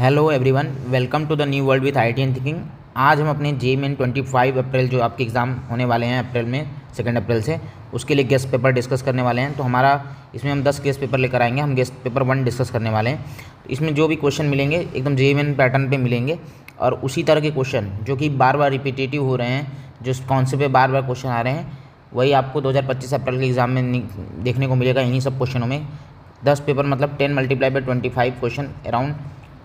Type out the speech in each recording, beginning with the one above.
Hello everyone, welcome to the new world with I T and thinking. आज हम अपने JEE 25 अप्रैल जो आपके एग्ज़ाम होने वाले हैं अप्रैल में 2 अप्रैल से, उसके लिए गेस्ट पेपर डिस्कस करने वाले हैं। तो हमारा इसमें हम 10 गेस्ट पेपर लेकर आएंगे। हम गेस्ट पेपर 1 डिस्कस करने वाले हैं। तो इसमें जो भी क्वेश्चन मिलेंगे एकदम JEE पैटर्न पे मिलेंगे और उसी तरह के क्वेश्चन जो कि बार बार रिपीटेटिव हो रहे हैं, जो कॉन्सेप्ट पे बार बार क्वेश्चन आ रहे हैं, वही आपको 2025 अप्रैल के एग्ज़ाम में देखने को मिलेगा। इन्हीं सब क्वेश्चनों में 10 पेपर मतलब 10 × 25 क्वेश्चन, अराउंड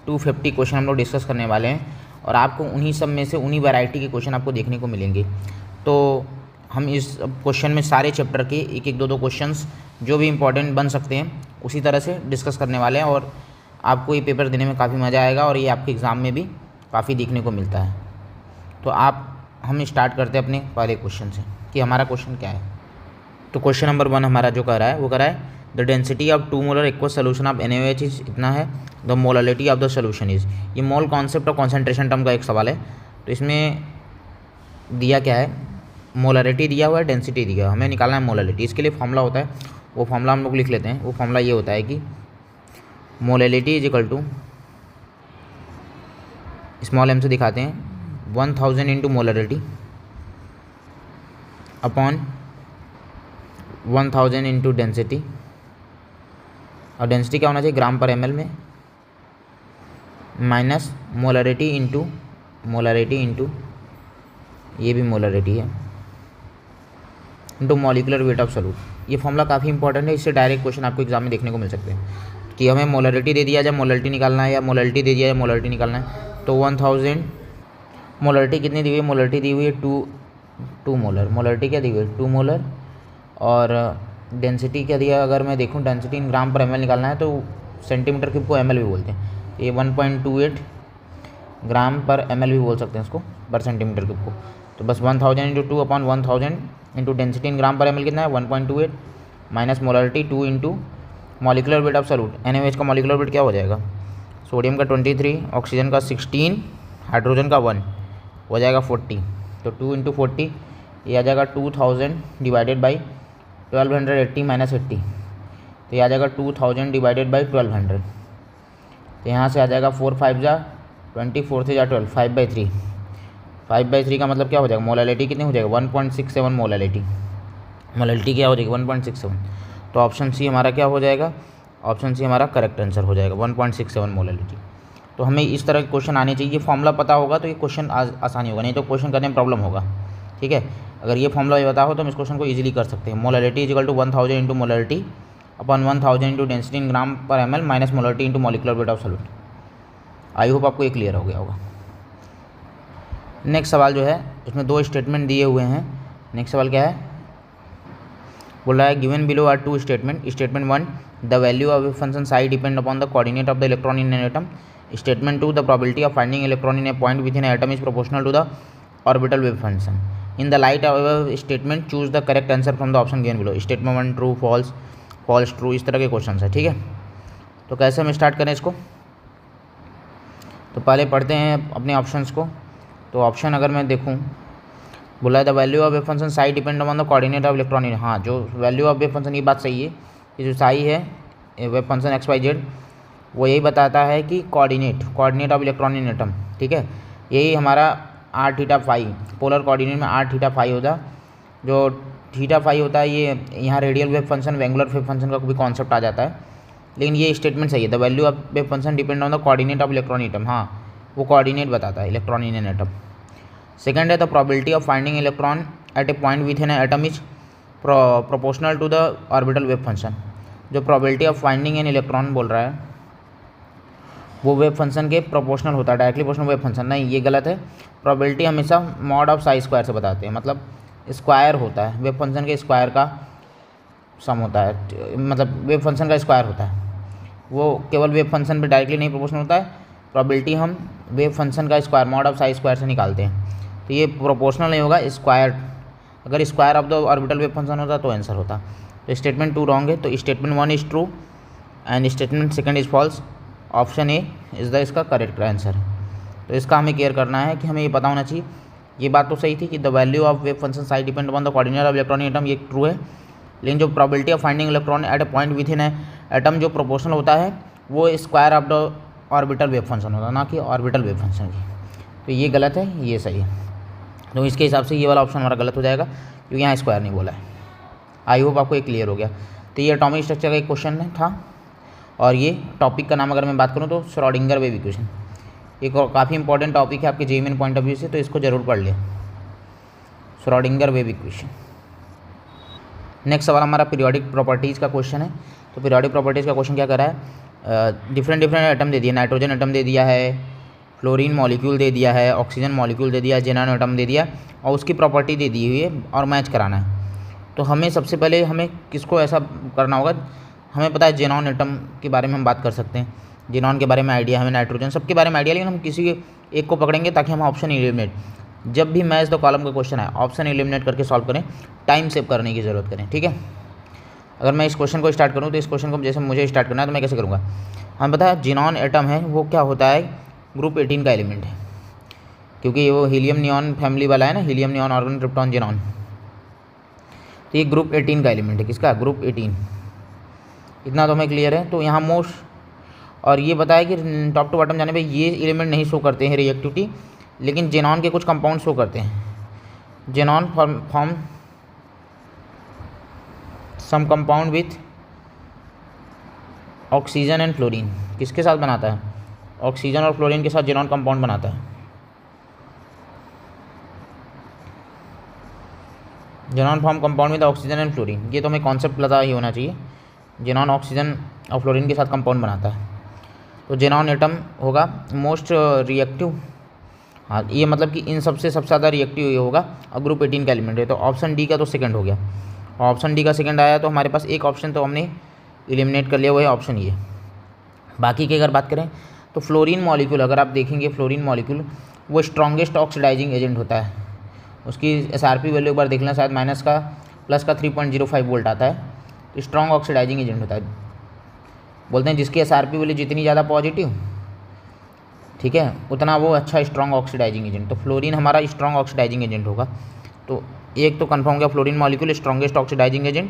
250 क्वेश्चन हम लोग डिस्कस करने वाले हैं और आपको उन्हीं सब में से उन्हीं वैरायटी के क्वेश्चन आपको देखने को मिलेंगे। तो हम इस क्वेश्चन में सारे चैप्टर के एक एक दो दो क्वेश्चंस जो भी इंपॉर्टेंट बन सकते हैं उसी तरह से डिस्कस करने वाले हैं और आपको ये पेपर देने में काफ़ी मज़ा आएगा और ये आपके एग्ज़ाम में भी काफ़ी देखने को मिलता है। तो हम स्टार्ट करते हैं अपने पहले क्वेश्चन से कि हमारा क्वेश्चन क्या है। तो क्वेश्चन नंबर 1 हमारा जो कर रहा है वो कर रहा है the density of 2 molar aqueous solution of NaOH is इतना है, the molarity of the solution is. ये मोल कॉन्सेप्ट और कॉन्सेंट्रेशन टर्म का एक सवाल है। तो इसमें दिया क्या है, मोलरिटी दिया हुआ है, डेंसिटी दिया हुआ है, हमें निकालना है मोलरिटी। इसके लिए फॉर्मूला होता है, वो फॉर्मूला हम लोग लिख लेते हैं। वो फॉर्मूला ये होता है कि molarity is equal to, small m से दिखाते हैं, 1000 into molarity upon 1000 into density. और डेंसिटी क्या होना चाहिए ग्राम पर ml में, माइनस मोलरिटी इंटू ये भी मोलरिटी है, into molecular weight of solute. ये फॉर्मूला काफ़ी इंपॉर्टेंट है, इससे डायरेक्ट क्वेश्चन आपको एग्जाम में देखने को मिल सकते हैं कि हमें मोलरिटी दे दिया जाए मोलरिटी निकालना है या मोलरिटी दे दिया जाए मोलरिटी निकालना है। तो 1000 मोलरिटी कितनी दी हुई है, मोलरिटी दी हुई है 2 मोलर। मोलरिटी क्या दी हुई है 2 मोलर और डेंसिटी क्या दिया, अगर मैं देखूं density in gram per ml निकालना है तो सेंटीमीटर क्यूब को ml भी बोलते हैं। ये 1.28 ग्राम पर ml भी बोल सकते हैं इसको, पर सेंटीमीटर क्यूब को। तो बस 1000 into 2 upon 1000 into density in gram per ml कितना है 1.28 minus molarity 2 into molecular weight of solute. NaOH का मॉलिकुलर वेट क्या हो जाएगा, सोडियम का 23, ऑक्सीजन का 16, हाइड्रोजन का 1 हो जाएगा 40। तो 2 इंटू 40 ये आ जाएगा 2000 डिवाइडेड बाई 1280 माइनस 80, तो ये आ जाएगा 2000 डिवाइडेड बाई 1200। तो यहाँ से आ जाएगा 4 5 जा 20, 4 से जा 12, 5/3। 5/3 का मतलब क्या हो जाएगा, मोलरिटी कितनी हो जाएगा 1.67 मोलरिटी क्या हो जाएगी 1.67। तो ऑप्शन सी हमारा क्या हो जाएगा, ऑप्शन सी हमारा करेक्ट आंसर हो जाएगा 1.67 मोलरिटी। तो हमें इस तरह के क्वेश्चन आने चाहिए, फॉर्मूला पता होगा तो ये क्वेश्चन आसानी होगा, नहीं तो क्वेश्चन करने में प्रॉब्लम होगा। ठीक है, अगर ये फॉर्मूला ये पता हो तो हम इस क्वेश्चन को इजीली कर सकते हैं। Molarity is equal to 1000 into molarity upon 1000 into density in gram per ml minus molarity into molecular weight of solute. I hope आपको ये क्लियर हो गया होगा। नेक्स्ट सवाल जो है उसमें 2 स्टेटमेंट दिए हुए हैं। नेक्स्ट सवाल क्या है, बोल रहा है given below are 2 statement. Statement 1 the value of a function psi depend upon the coordinate of the electron in an atom. Statement 2 the probability of finding electron in a point within atom is proportional to the orbital wave function. In the light of statement choose the correct answer from the option given below. Statement 1 true, false, false true, इस तरह के question है। ठीक है, तो कैसे हम start करें इसको, तो पहले पढ़ते हैं अपने ऑप्शंस को। तो ऑप्शन अगर मैं देखूं, बोला है the value of a function psi depend on the coordinate of electron in. हाँ, जो वैल्यू ऑफ ए फंक्शन, ये बात सही है कि जो साई है वेव फंक्शन XYZ वो यही बताता है कि coordinate of electron in atom. ठीक है, यही हमारा r θ φ, पोलर कोऑर्डिनेट में r θ φ होता, जो θ φ होता है ये यहाँ radial wave function, angular wave function का भी कॉन्सेप्ट आ जाता है। लेकिन ये स्टेटमेंट सही है, the value of wave function depend on the coordinate of electron atom. हाँ, वो कोऑर्डिनेट बताता है electron in an atom. Second है the probability of finding electron at a point within atom is proportional to the orbital wave function. जो probability of finding an electron बोल रहा है वो वेव फंक्शन के proportional होता है, directly proportional wave function नहीं, ये गलत है। प्रोबेबिलिटी हमेशा मॉड ऑफ साई स्क्वायर से बताते हैं, मतलब स्क्वायर होता है, वेव फंक्शन के स्क्वायर का सम होता है, मतलब वेव फंक्शन का स्क्वायर होता है। वो केवल वेव फंक्शन पे डायरेक्टली नहीं प्रोपोर्शनल होता है, प्रोबेबिलिटी हम वेव फंक्शन का square mod of Sai square से निकालते हैं। तो ये प्रोपोर्शनल नहीं होगा, स्क्वायर। अगर square of the orbital wave function होता तो आंसर होता। तो स्टेटमेंट 2 रॉन्ग है, तो statement 1 is true and statement 2 is false. Option A is the इसका करेक्ट आंसर। तो इसका हमें केयर करना है कि हमें ये पता होना चाहिए, ये बात तो सही थी कि the value of wave function psi depend upon the coordinate of electron atom, ये ट्रू है। लेकिन जो probability of finding electron at a point within atom जो प्रोपोर्शनल होता है वो square of the orbital wave function होता, ना कि ऑर्बिटल वेव फंक्शन की। तो ये गलत है, ये सही है। तो इसके हिसाब से ये वाला ऑप्शन हमारा गलत हो जाएगा, क्योंकि यहाँ स्क्वायर नहीं बोला है। आई होप आपको ये क्लियर हो गया। तो ये एटॉमिक स्ट्रक्चर का एक क्वेश्चन था, और ये टॉपिक का नाम अगर मैं बात करूँ तो श्रोडिंगर वेव इक्वेशन। एक और काफ़ी इंपॉर्टेंट टॉपिक है आपके जेईई पॉइंट ऑफ व्यू से, तो इसको जरूर पढ़ लें, श्रोडिंगर वेव इक्वेशन। नेक्स्ट सवाल हमारा पीरियोडिक प्रॉपर्टीज़ का क्वेश्चन है। तो पीरियोडिक प्रॉपर्टीज़ का क्वेश्चन क्या कर रहा है, डिफरेंट एटम दे दिया, नाइट्रोजन एटम दे दिया है, फ्लोरीन मॉलिक्यूल दे दिया है, ऑक्सीजन मॉलिक्यूल दे दिया, जेनॉन एटम दे दिया, और उसकी प्रॉपर्टी दे दी हुई है और मैच कराना है। तो हमें सबसे पहले हमें किसको ऐसा करना होगा, हमें पता है जेनॉन एटम के बारे में हम बात कर सकते हैं, जेनॉन के बारे में आइडिया, हमें नाइट्रोजन सबके बारे में आइडिया, लेकिन हम किसी एक को पकड़ेंगे ताकि हम ऑप्शन एलिमिनेट, जब भी मैच द कॉलम का क्वेश्चन है ऑप्शन एलिमिनेट करके सॉल्व करें, टाइम सेव करने की ज़रूरत करें। ठीक है, अगर मैं इस क्वेश्चन को स्टार्ट करूँ तो इस क्वेश्चन को जैसे मुझे स्टार्ट करना है तो मैं कैसे करूँगा, हमें पता है जेनॉन एटम है वो क्या होता है, ग्रुप 18 का एलिमेंट है, क्योंकि वो हीलियम नियॉन फैमिली वाला है ना, helium neon organ krypton xenon. तो ये ग्रुप 18 का एलिमेंट है, किसका, ग्रुप 18, इतना तो हमें क्लियर है। तो यहाँ मोस्ट, और ये बताया कि टॉप टू बॉटम जाने पे ये एलिमेंट नहीं शो करते हैं रिएक्टिविटी, लेकिन जेनॉन के कुछ कंपाउंड शो करते हैं। Xenon form some compound with oxygen and fluorine, किसके साथ बनाता है, ऑक्सीजन और फ्लोरीन के साथ जेनॉन कंपाउंड बनाता है। Xenon form compound with oxygen and fluorine, ये तो हमें कॉन्सेप्ट पता ही होना चाहिए, जेनॉन ऑक्सीजन और फ्लोरीन के साथ कंपाउंड बनाता है। तो जेनॉन एटम होगा मोस्ट रिएक्टिव, हाँ ये मतलब कि इन सबसे सबसे ज़्यादा रिएक्टिव ये होगा, और ग्रुप 18 का एलिमेंट है। तो ऑप्शन डी का तो सेकंड हो गया, ऑप्शन डी का सेकंड आया, तो हमारे पास एक ऑप्शन तो हमने एलिमिनेट कर लिया, वो है ऑप्शन ये। बाकी की अगर बात करें तो फ्लोरीन मॉलिक्यूल, अगर आप देखेंगे फ्लोरीन मॉलिक्यूल वो स्ट्रॉन्गेस्ट ऑक्सीडाइजिंग एजेंट होता है, उसकी SRP वैल्यू एक बार देख लें, शायद माइनस का प्लस का 3.05 वोल्ट आता है, तो स्ट्रॉन्ग ऑक्सीडाइजिंग एजेंट होता है। बोलते हैं जिसकी SRP वैल्यू जितनी ज़्यादा पॉजिटिव, ठीक है, उतना वो अच्छा स्ट्रॉन्ग ऑक्सीडाइजिंग एजेंट। तो फ्लोरीन हमारा स्ट्रॉन्ग ऑक्सीडाइजिंग एजेंट होगा। तो एक तो कन्फर्म हो गया, fluorine molecule strongest oxidising agent,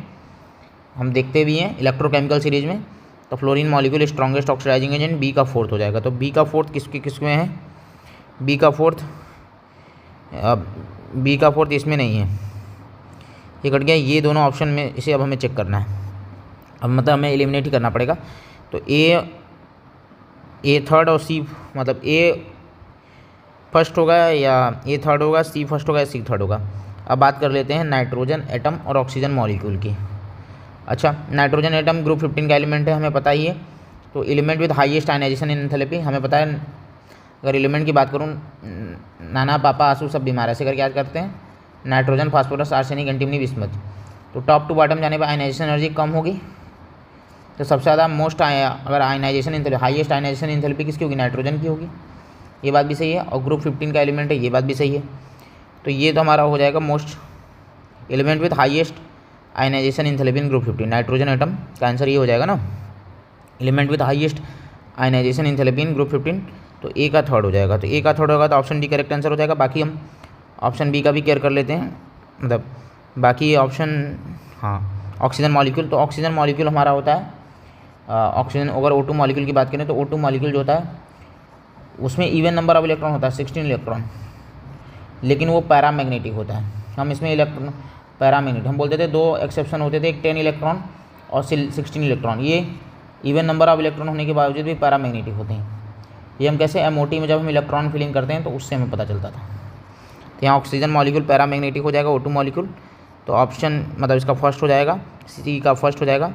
हम देखते भी हैं इलेक्ट्रोकेमिकल सीरीज में। तो fluorine molecule strongest oxidising agent, B का फोर्थ हो जाएगा। तो बी का फोर्थ किसमें है, बी का फोर्थ इसमें नहीं है, ये कट गया, ये दोनों ऑप्शन में इसे अब हमें चेक करना है, अब मतलब हमें एलिमिनेट ही करना पड़ेगा। तो ए थर्ड और सी, मतलब ए फर्स्ट होगा या ए थर्ड होगा, सी फर्स्ट होगा या सी थर्ड होगा। अब बात कर लेते हैं नाइट्रोजन एटम और ऑक्सीजन मॉलिक्यूल की। अच्छा, नाइट्रोजन एटम ग्रुप 15 का एलिमेंट है, हमें पता ही है। तो element with highest ionisation in enthalpy, हमें पता है। अगर एलिमेंट की बात करूँ, नाना पापा आंसू सब बीमार, ऐसे करके याद करते हैं, nitrogen phosphorus arsenic antimony bismuth. तो टॉप टू बॉटम जाने पर आयनाइजेशन एनर्जी कम होगी, तो सबसे ज़्यादा मोस्ट अगर ionisation enthalpy, highest ionisation enthalpy किसकी होगी, नाइट्रोजन की होगी, ये बात भी सही है। और ग्रुप 15 का एलिमेंट है, ये बात भी सही है। तो ये तो हमारा हो जाएगा most element with highest ionisation enthalpy in group 15, nitrogen atom का आंसर ये हो जाएगा ना, element with highest ionisation enthalpy in group 15। तो ए का थर्ड हो जाएगा। तो ए का थर्ड होगा तो ऑप्शन डी करेक्ट आंसर हो जाएगा। बाकी हम ऑप्शन बी का भी केयर कर लेते हैं, मतलब बाकी ऑप्शन, हाँ ऑक्सीजन मॉलिक्यूल। तो ऑक्सीजन मॉलिक्यूल हमारा होता है ऑक्सीजन, अगर O2 मॉलिक्यूल की बात करें तो O2 मॉलिक्यूल जो होता है उसमें इवन नंबर ऑफ इलेक्ट्रॉन होता है 16 इलेक्ट्रॉन, लेकिन वो पैरामैग्नेटिक होता है। हम इसमें इलेक्ट्रॉन पैरामैग्नेटिक हम बोलते थे, दो एक्सेप्शन होते थे, एक 10 इलेक्ट्रॉन और 16 इलेक्ट्रॉन। ये इवन नंबर ऑफ इलेक्ट्रॉन होने के बावजूद भी पैरामैग्नेटिक होते हैं। ये हम कैसे MOT में जब हम इलेक्ट्रॉन फिलिंग करते हैं तो उससे हमें पता चलता था। तो यहाँ ऑक्सीजन मॉलिक्यूल पैरामैग्नेटिक हो जाएगा, O2 मॉलिक्यूल। तो ऑप्शन मतलब इसका फर्स्ट हो जाएगा, सी का फर्स्ट हो जाएगा।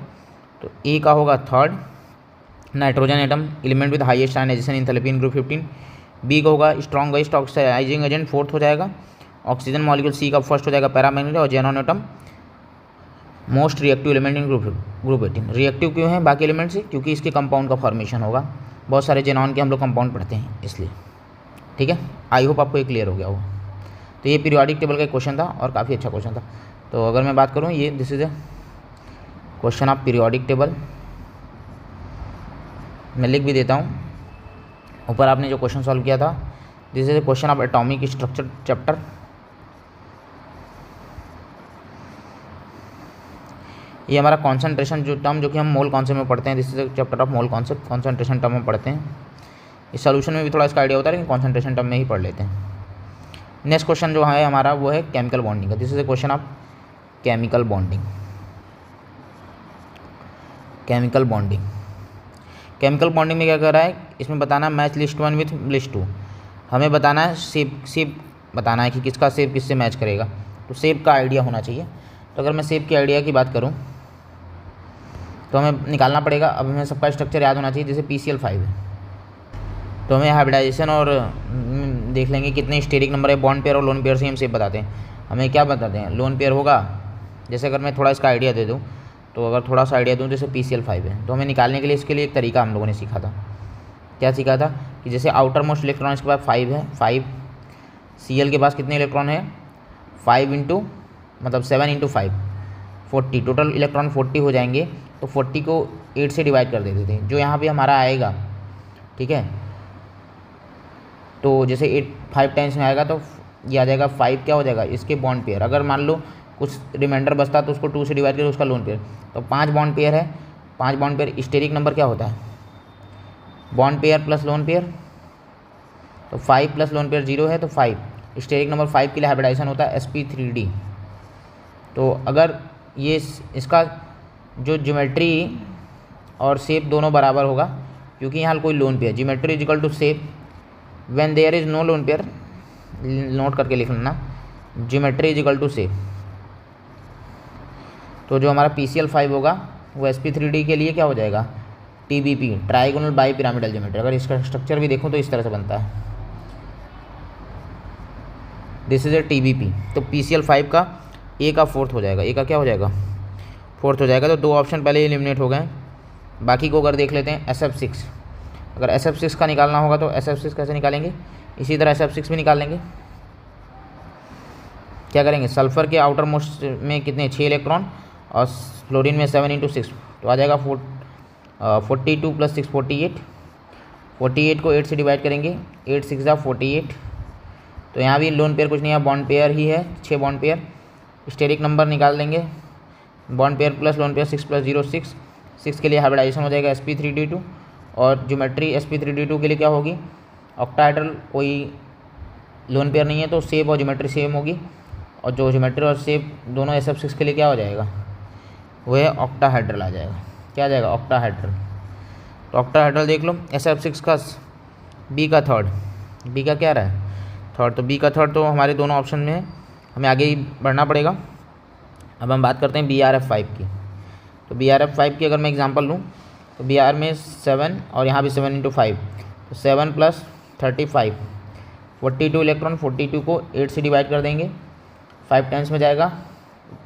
तो ए का होगा third, nitrogen atom element with highest ionisation enthalpy in group 15। B का होगा स्ट्रॉन्गेस्ट ऑक्सीडाइजिंग एजेंट, फोर्थ हो जाएगा। ऑक्सीजन मॉलिक्यूल सी का फर्स्ट हो जाएगा, पैरामैग्नेटिक। और xenon atom most reactive element in group 18। Reactive क्यों है बाकी एलिमेंट से, क्योंकि इसके कंपाउंड का फॉर्मेशन होगा, बहुत सारे जेनॉन के हम लोग कंपाउंड पढ़ते हैं इसलिए। ठीक है, आई होप आपको ये क्लियर हो गया हो। तो ये पीरियोडिक टेबल का क्वेश्चन था और काफ़ी अच्छा क्वेश्चन था। तो अगर मैं बात करूँ, ये this is a question of periodic table, मैं लिख भी देता हूँ ऊपर आपने जो क्वेश्चन सॉल्व किया था। This is a question of atomic structure chapter. ये हमारा कॉन्सेंट्रेशन जो टर्म जो कि हम मोल कॉन्सेप्ट में पढ़ते हैं, this is a chapter of mole concept, concentration term में पढ़ते हैं। इस सोल्यूशन में भी थोड़ा इसका आइडिया होता है, लेकिन कॉन्सेंट्रेशन टर्म में ही पढ़ लेते हैं। नेक्स्ट क्वेश्चन जो है हमारा वो है केमिकल बॉन्डिंग का। This is a question of chemical bonding. Chemical bonding में क्या कर रहा है, इसमें बताना मैच लिस्ट 1 विथ लिस्ट 2। हमें बताना है शेप बताना है कि किसका शेप किससे मैच करेगा, तो शेप का आइडिया होना चाहिए। तो अगर मैं शेप के आइडिया की बात करूं तो हमें निकालना पड़ेगा। अब हमें सबका स्ट्रक्चर याद होना चाहिए। जैसे PCl5 है तो हमें हाइब्रिडाइजेशन और देख लेंगे कितने स्टेरिक नंबर है, बॉन्ड पेयर और लोन पेयर से हम शेप बताते हैं। हमें क्या बताते हैं, लोन पेयर होगा। जैसे अगर मैं थोड़ा इसका आइडिया दे दूँ, तो अगर थोड़ा सा आइडिया दूँ, जैसे PCl5 है तो हमें निकालने के लिए इसके लिए एक तरीका हम लोगों ने सीखा था। क्या सीखा था कि जैसे आउटर मोस्ट इलेक्ट्रॉन इसके पास 5 है, 5 Cl के पास कितने इलेक्ट्रॉन है, 5 इंटू मतलब 7 इंटू 5 40, टोटल इलेक्ट्रॉन 40 हो जाएंगे। तो 40 को 8 से डिवाइड कर देते थे, जो यहाँ पे हमारा आएगा। ठीक है, तो जैसे 8 5 टाइम्स में आएगा तो ये आ जाएगा 5 क्या हो जाएगा इसके बॉन्ड पेयर। अगर मान लो कुछ रिमाइंडर बचता तो उसको 2 से डिवाइड करके उसका लोन पेयर। तो 5 बॉन्ड पेयर है, 5 बॉन्ड पेयर। स्टेरिक नंबर क्या होता है, bond pair plus lone pair. तो 5 प्लस लोन पेयर 0 है, तो 5 स्टेरिक नंबर 5 के लिए हाइब्रिडाइजेशन होता है sp3d। तो अगर ये इसका जो ज्योमेट्री और शेप दोनों बराबर होगा, क्योंकि यहाँ कोई lone pair, geometry is equal to shape when there is no lone pair. Note करके लिख लेना, geometry is equal to shape. तो जो हमारा PCl5 होगा वो sp3d के लिए क्या हो जाएगा, TBP, trigonal bi pyramidal geometry. अगर इसका स्ट्रक्चर भी देखो तो इस तरह से बनता है, दिस इज ए TBP। तो PCl5 का A का 4th हो जाएगा, A का क्या हो जाएगा 4th हो जाएगा। तो 2 ऑप्शन पहले एलिमिनेट हो गए। बाकी को अगर देख लेते हैं SF6। अगर SF6 का निकालना होगा तो SF6 कैसे निकालेंगे, इसी तरह SF6 भी निकाल लेंगे। क्या करेंगे, सल्फर के आउटर मोस्ट में कितने 6 इलेक्ट्रॉन और फ्लोरीन में 7 इंटू 6, तो आ जाएगा 42 प्लस 6 48। 48 को 8 से डिवाइड करेंगे, 8 6 जा 48। तो यहाँ भी लोन पेयर कुछ नहीं है, बॉन्ड पेयर ही है, 6 बॉन्ड पेयर। स्टेरिक नंबर निकाल देंगे, bond pair plus lone pair 6 plus 0 6। 6 के लिए हाइब्रिडाइजेशन हो जाएगा sp3d2। और ज्योमेट्री sp3d2 के लिए क्या होगी, ऑक्टाहेड्रल, कोई लोन पेयर नहीं है तो शेप और ज्योमेट्री सेम होगी। और जो ज्योमेट्री और शेप दोनों SF6 के लिए क्या हो जाएगा, वो है ऑक्टाहेड्रल आ जाएगा। क्या आ जाएगा, ऑक्टाहेड्रल। तो ऑक्टाहेड्रल देख लो, SF6 का B का 3rd, B का क्या रहा है 3rd, तो B का 3rd तो हमारे दोनों ऑप्शन में है, हमें आगे ही बढ़ना पड़ेगा। अब हम बात करते हैं BRF5 की। तो BRF5 की अगर मैं एग्जांपल लूँ तो BR में 7 और यहाँ भी 7 इंटू 5, तो 7 प्लस 35, 42 इलेक्ट्रॉन। 42 को 8 से डिवाइड कर देंगे, 5 टाइम्स में जाएगा,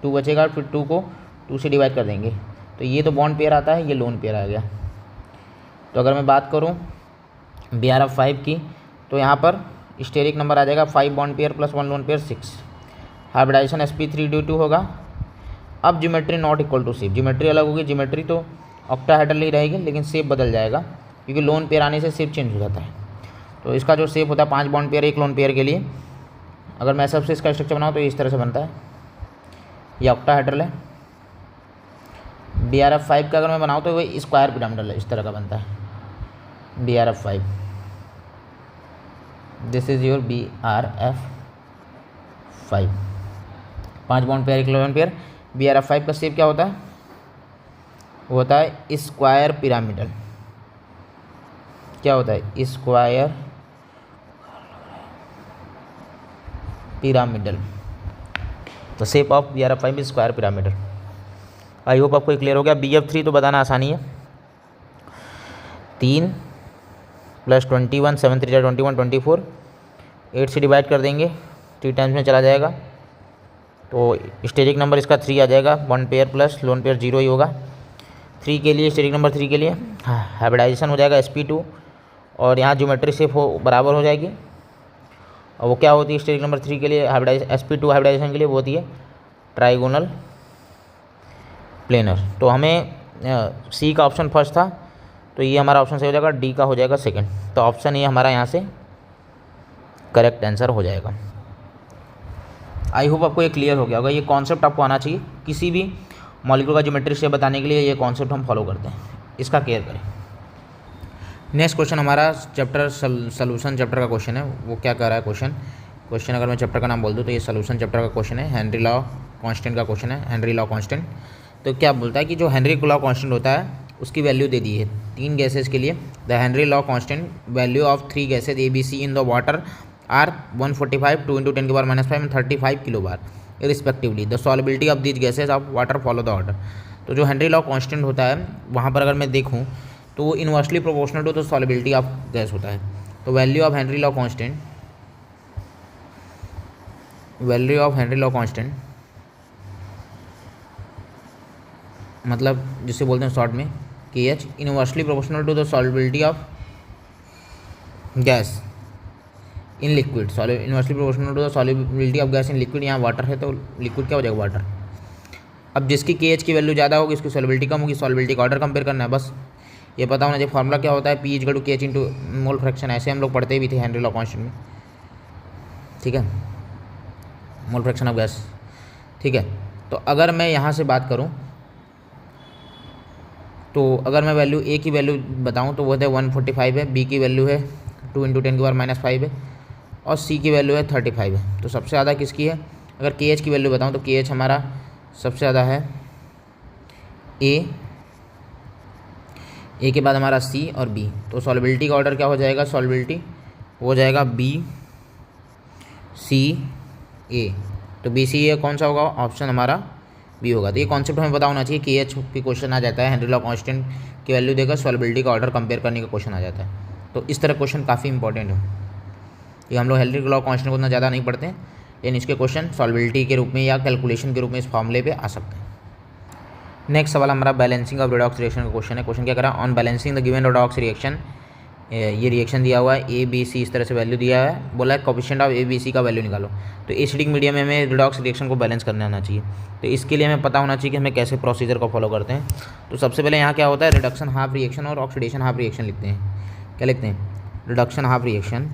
2 बचेगा, फिर 2 को 2 से डिवाइड कर देंगे। तो ये तो बॉन्ड पेयर आता है, ये लोन पेयर आ गया। तो अगर मैं बात करूँ BRF5 की, तो यहाँ पर स्टेरिक नंबर आ जाएगा 5 bond pair plus 1 lone pair 6। Hybridisation sp3d2 होगा। अब geometry not equal to shape, geometry अलग होगी। ज्योमेट्री तो ऑक्टाहेड्रल ही रहेगी, लेकिन शेप बदल जाएगा, क्योंकि लोन पेयर आने से शेप चेंज हो जाता है। तो इसका जो शेप होता है 5 बॉन्ड पेयर 1 लोन पेयर के लिए, अगर मैं सबसे इसका स्ट्रक्चर बनाऊँ तो इस तरह से बनता है, ये ऑक्टाहेड्रल है। BRF5 का अगर मैं बनाऊँ तो वो स्क्वायर पिरामिडल है, इस तरह का बनता है BRF5। This is your BRF5, 5 bond pair 1 lone pair. BRF5 का शेप क्या होता है, वो होता है स्क्वायर पिरामिडल। क्या होता है, स्क्वायर पिरामिडल। तो shape of BRF5 is square pyramidal. I hope आपको क्लियर हो गया। BF3 तो बताना आसानी है, 3 प्लस 21, 7 3 21 24, 8 से डिवाइड कर देंगे, 3 टाइम्स में चला जाएगा। तो स्टेरिक नंबर इसका 3 आ जाएगा, bond pair plus lone pair 0 ही होगा। 3 के लिए, स्टेरिक नंबर 3 के लिए हाइब्रिडाइजेशन हो जाएगा sp2, और यहाँ ज्योमेट्री शेप हो बराबर हो जाएगी। और वो क्या होती है स्टेरिक नंबर 3 के लिए sp2 हाइब्रिडाइजेशन के लिए, वो होती है ट्राइगोनल प्लेनर। तो हमें C का ऑप्शन फर्स्ट था, तो ये हमारा ऑप्शन सही हो जाएगा, D का हो जाएगा सेकंड। तो ऑप्शन ए हमारा यहाँ से करेक्ट आंसर हो जाएगा। आई होप आपको ये क्लियर हो गया होगा। ये कॉन्सेप्ट आपको आना चाहिए, किसी भी मॉलिक्यूल का ज्योमेट्री शेप बताने के लिए ये कॉन्सेप्ट हम फॉलो करते हैं, इसका केयर करें। नेक्स्ट क्वेश्चन हमारा चैप्टर सॉल्यूशन चैप्टर का क्वेश्चन है। वो क्या कर रहा है क्वेश्चन अगर मैं चैप्टर का नाम बोल दूँ तो ये सॉल्यूशन चैप्टर का क्वेश्चन है। हेनरी लॉ कांस्टेंट का क्वेश्चन है, हेनरी लॉ कांस्टेंट। तो क्या बोलता है कि जो हेनरी लॉ कांस्टेंट होता है उसकी वैल्यू दे दी है 3 गैसेज के लिए। The Henry law constant value of 3 gases ABC in the water are 145, 2 × 10⁻⁵ and 35 kilo bar respectively. The solubility of these gases of water follow the order. तो जो Henry law constant होता है वहाँ पर अगर मैं देखूँ तो वो inversely proportional to the solubility of gas होता है। तो value of Henry law constant मतलब जिसे बोलते हैं शॉर्ट में KH inversely proportional to the solubility of gas in liquid. Inversely proportional to the solubility of gas in liquid. यहाँ water है तो लिक्विड क्या हो जाएगा, वाटर। अब जिसकी KH की वैल्यू ज़्यादा होगी उसकी सॉल्युबिलिटी कम होगी। सॉल्युबिलिटी का ऑर्डर कंपेयर करना है, बस ये पता होना चाहिए। फॉर्मूला क्या होता है, P = KH × मोल फ्रैक्शन। ऐसे हम लोग पढ़ते भी थे हेनरी लॉ कांस्टेंट में, ठीक है, मोल फ्रैक्शन ऑफ गैस, ठीक है। तो अगर मैं यहाँ से बात करूँ तो अगर मैं वैल्यू A की वैल्यू बताऊँ तो वो है 145 है, B की वैल्यू है 2 × 10⁻⁵ है और C की वैल्यू है 35 है। तो सबसे ज़्यादा किसकी है? अगर KH की वैल्यू बताऊँ तो KH हमारा सबसे ज़्यादा है A के बाद हमारा C और B। तो सॉल्युबिलिटी का ऑर्डर क्या हो जाएगा, सॉल्युबिलिटी हो जाएगा B C A। तो B C A कौन सा होगा, ऑप्शन हमारा B होगा। तो ये कॉन्सेप्ट हमें पता होना चाहिए। KH पे क्वेश्चन आ जाता है, हेनरी लॉ कांस्टेंट की वैल्यू देकर सॉल्युबिलिटी का ऑर्डर कंपेयर करने का क्वेश्चन आ जाता है। तो इस तरह क्वेश्चन काफ़ी इंपॉर्टेंट है। ये हम लोग हेनरी लॉ कांस्टेंट को उतना ज़्यादा नहीं पढ़ते हैं, लेकिन इसके क्वेश्चन सॉल्युबिलिटी के रूप में या कैलकुलेशन के रूप में इस फॉर्मूले पे आ सकते हैं। नेक्स्ट सवाल हमारा बैलेंसिंग ऑफ रेडॉक्स रिएक्शन का क्वेश्चन है। क्वेश्चन क्या करा, on balancing the given redox reaction. ये रिएक्शन दिया हुआ है ABC, इस तरह से वैल्यू दिया है, बोला है कोएफिशिएंट ऑफ ABC का वैल्यू निकालो। तो एसिडिक मीडियम में हमें रेडॉक्स रिएक्शन को बैलेंस करना आना चाहिए। तो इसके लिए हमें पता होना चाहिए कि हमें कैसे प्रोसीजर को फॉलो करते हैं। तो सबसे पहले यहाँ क्या होता है, रिडक्शन हाफ रिएक्शन और ऑक्सीडेशन हाफ रिएक्शन लिखते हैं। क्या लिखते हैं, reduction half reaction,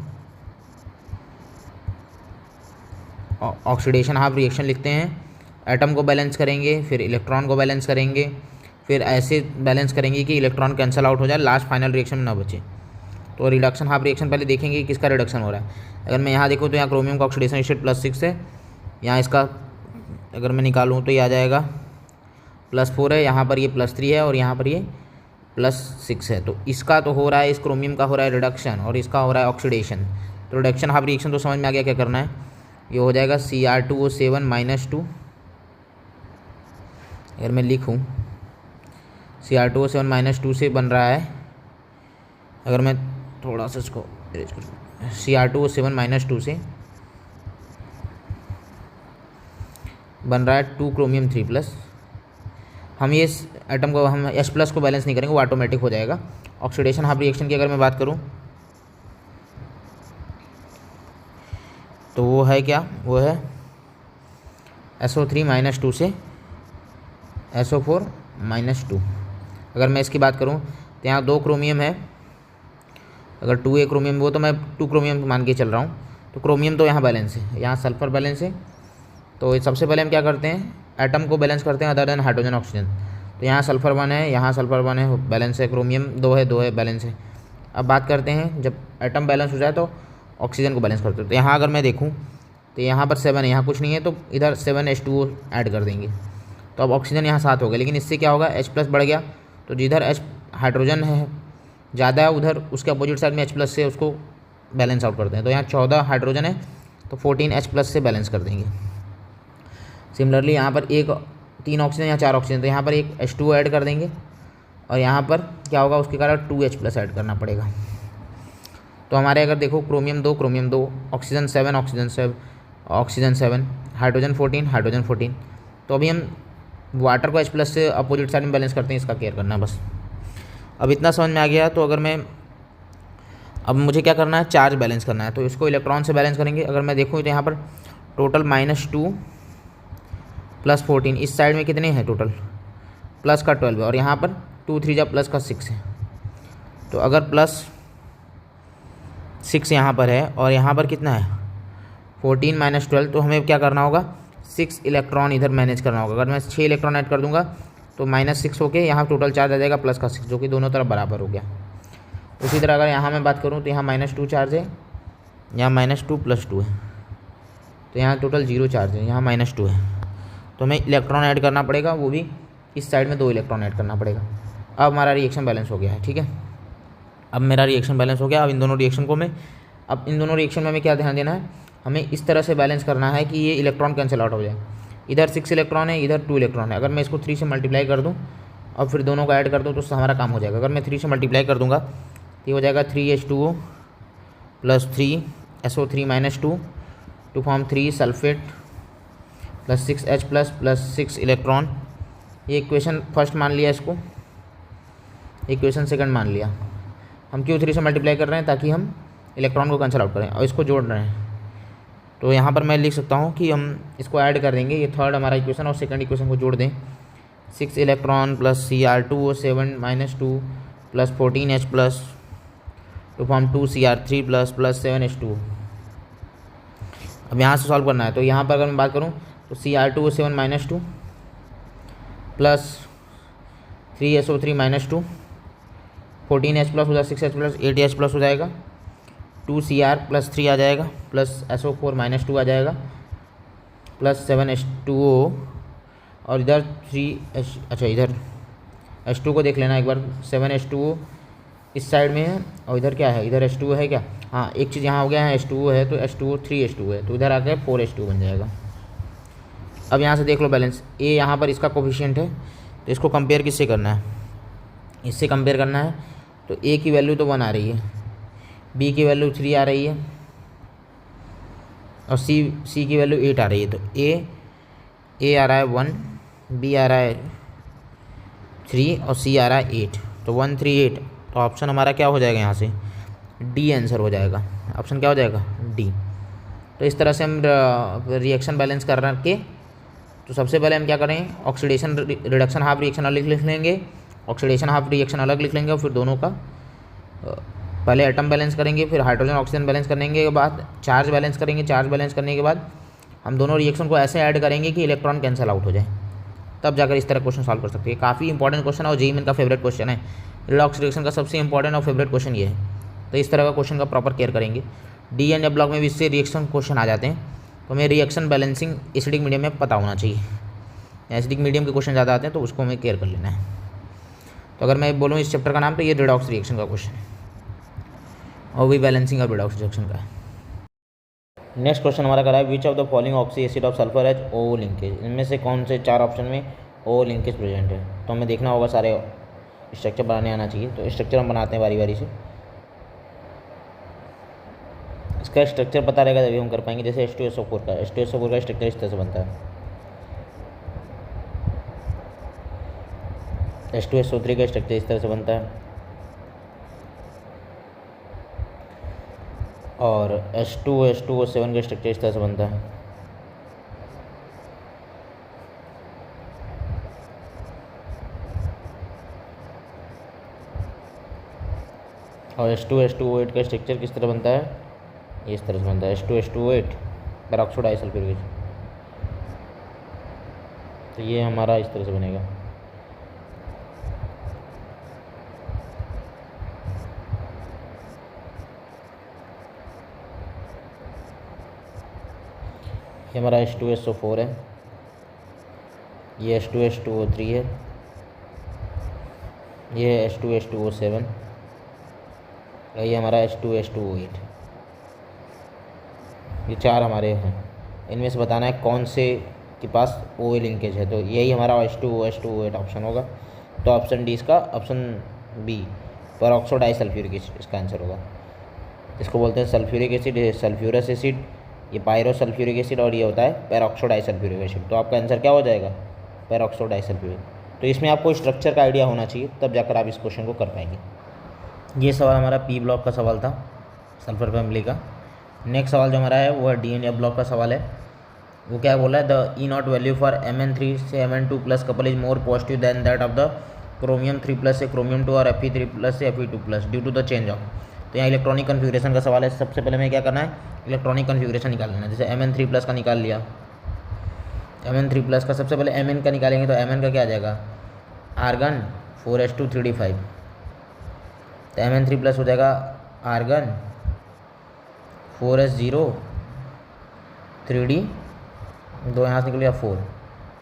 oxidation half reaction लिखते हैं। एटम को बैलेंस करेंगे, फिर इलेक्ट्रॉन को बैलेंस करेंगे, फिर ऐसे बैलेंस करेंगे कि इलेक्ट्रॉन कैंसिल आउट हो जाए, लास्ट फाइनल रिएक्शन में ना बचे। तो रिडक्शन हाफ रिएक्शन पहले देखेंगे कि किसका रिडक्शन हो रहा है। अगर मैं यहाँ देखूँ तो यहाँ क्रोमियम का ऑक्सीडेशन स्टेट +6 है, यहाँ इसका अगर मैं निकालूँ तो ये आ जाएगा +4 है, यहाँ पर ये +3 है और यहाँ पर ये +6 है। तो इसका तो हो रहा है, इस क्रोमियम का हो रहा है रिडक्शन और इसका हो रहा है ऑक्सीडेशन। तो रिडक्शन हाफ रिएक्शन तो समझ में आ गया क्या करना है। ये हो जाएगा Cr2O7 - 2। अगर मैं लिखूँ Cr2O7 - 2 से बन रहा है, अगर मैं थोड़ा सा इसको अरेंज करूँ, Cr2O7 - 2 से बन रहा है 2 क्रोमियम 3+। हम ये एटम को हम H+ को बैलेंस नहीं करेंगे, वो ऑटोमेटिक हो जाएगा। ऑक्सीडेशन हाफ रिएक्शन की अगर मैं बात करूँ तो वो है क्या, वो है SO3 - 2 से SO4 - 2। अगर मैं इसकी बात करूँ तो यहाँ 2 क्रोमियम है, अगर 2A क्रोमियम, वो तो मैं 2 क्रोमियम मान के चल रहा हूँ। तो क्रोमियम तो यहाँ बैलेंस है, यहाँ सल्फर बैलेंस है। तो सबसे पहले हम क्या करते हैं, एटम को बैलेंस करते हैं अदर देन हाइड्रोजन ऑक्सीजन। तो यहाँ सल्फर 1 है, यहाँ सल्फर 1 है, बैलेंस है। क्रोमियम 2 है बैलेंस है। अब बात करते हैं जब एटम बैलेंस हो जाए तो ऑक्सीजन को बैलेंस करते हैं। तो यहाँ अगर मैं देखूँ तो यहाँ पर 7 है, यहाँ कुछ नहीं है, तो इधर 7H2O ऐड कर देंगे। तो अब ऑक्सीजन यहाँ 7 हो गया, लेकिन इससे क्या होगा, H+ बढ़ गया। तो जिधर H हाइड्रोजन है ज़्यादा है उधर उसके अपोजिट साइड में H+ से उसको बैलेंस आउट करते हैं। तो यहाँ 14 हाइड्रोजन है तो 14 H+ से बैलेंस कर देंगे। सिमिलरली यहाँ पर 3 ऑक्सीजन या 4 ऑक्सीजन, तो यहाँ पर एक H2O ऐड कर देंगे और यहाँ पर क्या होगा, उसके कारण 2H+ ऐड करना पड़ेगा। तो हमारे अगर देखो क्रोमियम 2 ऑक्सीजन 7 हाइड्रोजन 14। तो अभी हम वाटर को H+ से अपोजिट साइड में बैलेंस करते हैं, इसका केयर करना है बस। अब इतना समझ में आ गया। तो अगर मैं अब मुझे क्या करना है, चार्ज बैलेंस करना है। तो इसको इलेक्ट्रॉन से बैलेंस करेंगे। अगर मैं देखूँ तो यहाँ पर टोटल -2 + 14, इस साइड में कितने हैं टोटल, प्लस का 12 है और यहाँ पर 2 3 जा प्लस का 6 है। तो अगर +6 यहाँ पर है और यहाँ पर कितना है 14 - 12, तो हमें क्या करना होगा, 6 इलेक्ट्रॉन इधर मैनेज करना होगा। अगर मैं 6 इलेक्ट्रॉन ऐड कर दूंगा तो -6 होके यहाँ टोटल चार्ज आ जाएगा +6, जो कि दोनों तरफ बराबर हो गया। उसी तरह अगर यहाँ मैं बात करूँ तो यहाँ -2 चार्ज है, यहाँ -2 + 2 है, तो यहाँ टोटल 0 चार्ज है, यहाँ -2 है, तो हमें इलेक्ट्रॉन ऐड करना पड़ेगा, वो भी इस साइड में 2 इलेक्ट्रॉन ऐड करना पड़ेगा। अब हमारा रिएक्शन बैलेंस हो गया है, ठीक है। अब मेरा रिएक्शन बैलेंस हो गया। अब इन दोनों रिएक्शन में हमें क्या ध्यान देना है, हमें इस तरह से बैलेंस करना है कि ये इलेक्ट्रॉन कैंसिल आउट हो जाए। इधर 6 इलेक्ट्रॉन है, इधर 2 इलेक्ट्रॉन है। अगर मैं इसको 3 से मल्टीप्लाई कर दूँ और फिर दोनों को ऐड कर दूँ तो उससे हमारा काम हो जाएगा। अगर मैं 3 से मल्टीप्लाई कर दूँगा तो ये हो जाएगा 3H2O + 3SO3 - 2 to form 3 sulphate + 6H+ + 6 electron. ये इक्वेशन फर्स्ट मान लिया, इसको इक्वेशन सेकंड मान लिया। हम क्यों 3 से मल्टीप्लाई कर रहे हैं, ताकि हम इलेक्ट्रॉन को कैंसिल आउट करें और इसको जोड़ रहे हैं। तो यहाँ पर मैं लिख सकता हूँ कि हम इसको ऐड कर देंगे, ये थर्ड हमारा इक्वेशन और सेकंड इक्वेशन को जोड़ दें। 6 electron + Cr2O7 - 2 + 14H+ to form 2 Cr3 + 7H2। अब यहाँ से सॉल्व करना है, तो यहाँ पर अगर मैं बात करूँ तो Cr2O7 - 2 + 3SO3 - 2 14H+ हो जाएगा, 6H+ 8H+ हो जाएगा, 2Cr + 3 आ जाएगा, प्लस SO4 - 2 आ जाएगा, प्लस 7H2O और इधर 3H, अच्छा इधर H2 को देख लेना एक बार। 7H2O इस साइड में है और इधर क्या है, इधर H2O है क्या, हाँ एक चीज़ यहाँ हो गया है, H2O है तो H2O 3H2O है, तो इधर आके 4H2 बन जाएगा। अब यहाँ से देख लो बैलेंस, A यहाँ पर इसका कोफिशिएंट है, तो इसको कंपेयर किससे करना है, इससे कंपेयर करना है। तो A की वैल्यू तो 1 आ रही है, B की वैल्यू 3 आ रही है और C की वैल्यू 8 आ रही है। तो A आ रहा है 1, B आ रहा है 3 और C आ रहा है 8, तो 1 3 8। तो ऑप्शन हमारा क्या हो जाएगा, यहाँ से D आंसर हो जाएगा। ऑप्शन क्या हो जाएगा, D। तो इस तरह से हम रिएक्शन बैलेंस कर के, तो सबसे पहले हम क्या करें, ऑक्सीडेशन रिडक्शन हाफ रिएक्शन अलग लिख लेंगे, ऑक्सीडेशन हाफ रिएक्शन अलग लिख लेंगे और फिर दोनों का पहले एटम बैलेंस करेंगे, फिर हाइड्रोजन ऑक्सीजन बैलेंस करने के बाद चार्ज बैलेंस करेंगे, चार्ज बैलेंस करने के बाद हम दोनों रिएक्शन को ऐसे ऐड करेंगे कि इलेक्ट्रॉन कैंसिल आउट हो जाए, तब जाकर इस तरह क्वेश्चन सॉल्व कर सकते हैं। काफ़ी इंपॉर्टेंट क्वेश्चन है और जेईई मेन का फेवरेट क्वेश्चन है, रिडॉक्स रिएक्शन का सबसे इंपॉर्टेंट और फेवरेट क्वेश्चन ये है। तो इस तरह का क्वेश्चन का प्रॉपर केयर करेंगे। डी एंड एफ ब्लॉक में भी इससे रिएक्शन क्वेश्चन आ जाते हैं, तो हमें रिएक्शन बैलेंसिंग एसिडिक मीडियम में पता होना चाहिए। एसिडिक मीडियम के क्वेश्चन ज़्यादा आते हैं तो उसको हमें केयर कर लेना है। तो अगर मैं बोलूँ इस चैप्टर का नाम, तो ये रिडॉक्स रिएक्शन का क्वेश्चन है और भी बैलेंसिंग और रिडॉक्स रिएक्शन का है। नेक्स्ट क्वेश्चन हमारा करा है, which of the following oxy acid of sulphur has O linkage. इनमें से कौन से 4 ऑप्शन में O लिंकेज प्रेजेंट है। तो हमें देखना होगा, सारे स्ट्रक्चर बनाने आना चाहिए। तो स्ट्रक्चर हम बनाते हैं बारी बारी से, इसका स्ट्रक्चर पता रहेगा तभी हम कर पाएंगे। जैसे H2SO4 का स्ट्रक्चर इस तरह से बनता है, H2SO3 का स्ट्रक्चर इस तरह से बनता है और H2O7 का स्ट्रक्चर इस तरह से बनता है। और H2H2O8 का स्ट्रक्चर किस तरह बनता है, ये इस तरह से बनता है, H2H2O8 पेरोक्सो डाइसल्फ्यूरिक। तो ये हमारा इस तरह से बनेगा। ये हमारा H2SO4 है, ये H2H2O3 है, ये H2H2O7 और ये हमारा H2H2O8। ये 4 हमारे हैं, इनमें से बताना है कौन से के पास O लिंकेज है। तो यही हमारा H2O8 ऑप्शन होगा। तो ऑप्शन डी इसका, option B peroxo disulphuric acid इसका आंसर होगा। इसको बोलते हैं सल्फ्यूरिक एसिड, सल्फ्यूरस एसिड, ये पायरो सल्फ्यूरिक एसिड और ये होता है पेरोक्सो डाइसल्फ्यूरिक एसिड। तो आपका आंसर क्या हो जाएगा, पेरोक्सो डाइसल्फ्यूरिक। तो इसमें आपको स्ट्रक्चर का आइडिया होना चाहिए, तब जाकर आप इस क्वेश्चन को कर पाएंगे। ये सवाल हमारा पी ब्लॉक का सवाल था, सल्फर फैमिली का। नेक्स्ट सवाल जो हमारा है वो डी एंड एफ ब्लॉक का सवाल है। वो क्या बोला है, the E0 value for Mn3 से Mn2+ couple is more positive than that of the chromium 3+ से क्रोमियम 2 और Fe3+ से Fe2+ due to the change of. तो यहाँ इलेक्ट्रॉनिक कन्फिग्रेशन का सवाल है। सबसे पहले हमें क्या करना है, इलेक्ट्रॉनिक कन्फिग्रेशन निकाल लेना है। जैसे Mn3+ का निकाल लिया, Mn3+ का सबसे पहले Mn का निकालेंगे तो Mn का क्या आ जाएगा, आर्गन 4s2 3d5, तो Mn3 प्लस हो जाएगा आर्गन 4s0 3d, 2 यहाँ से निकल गया 4।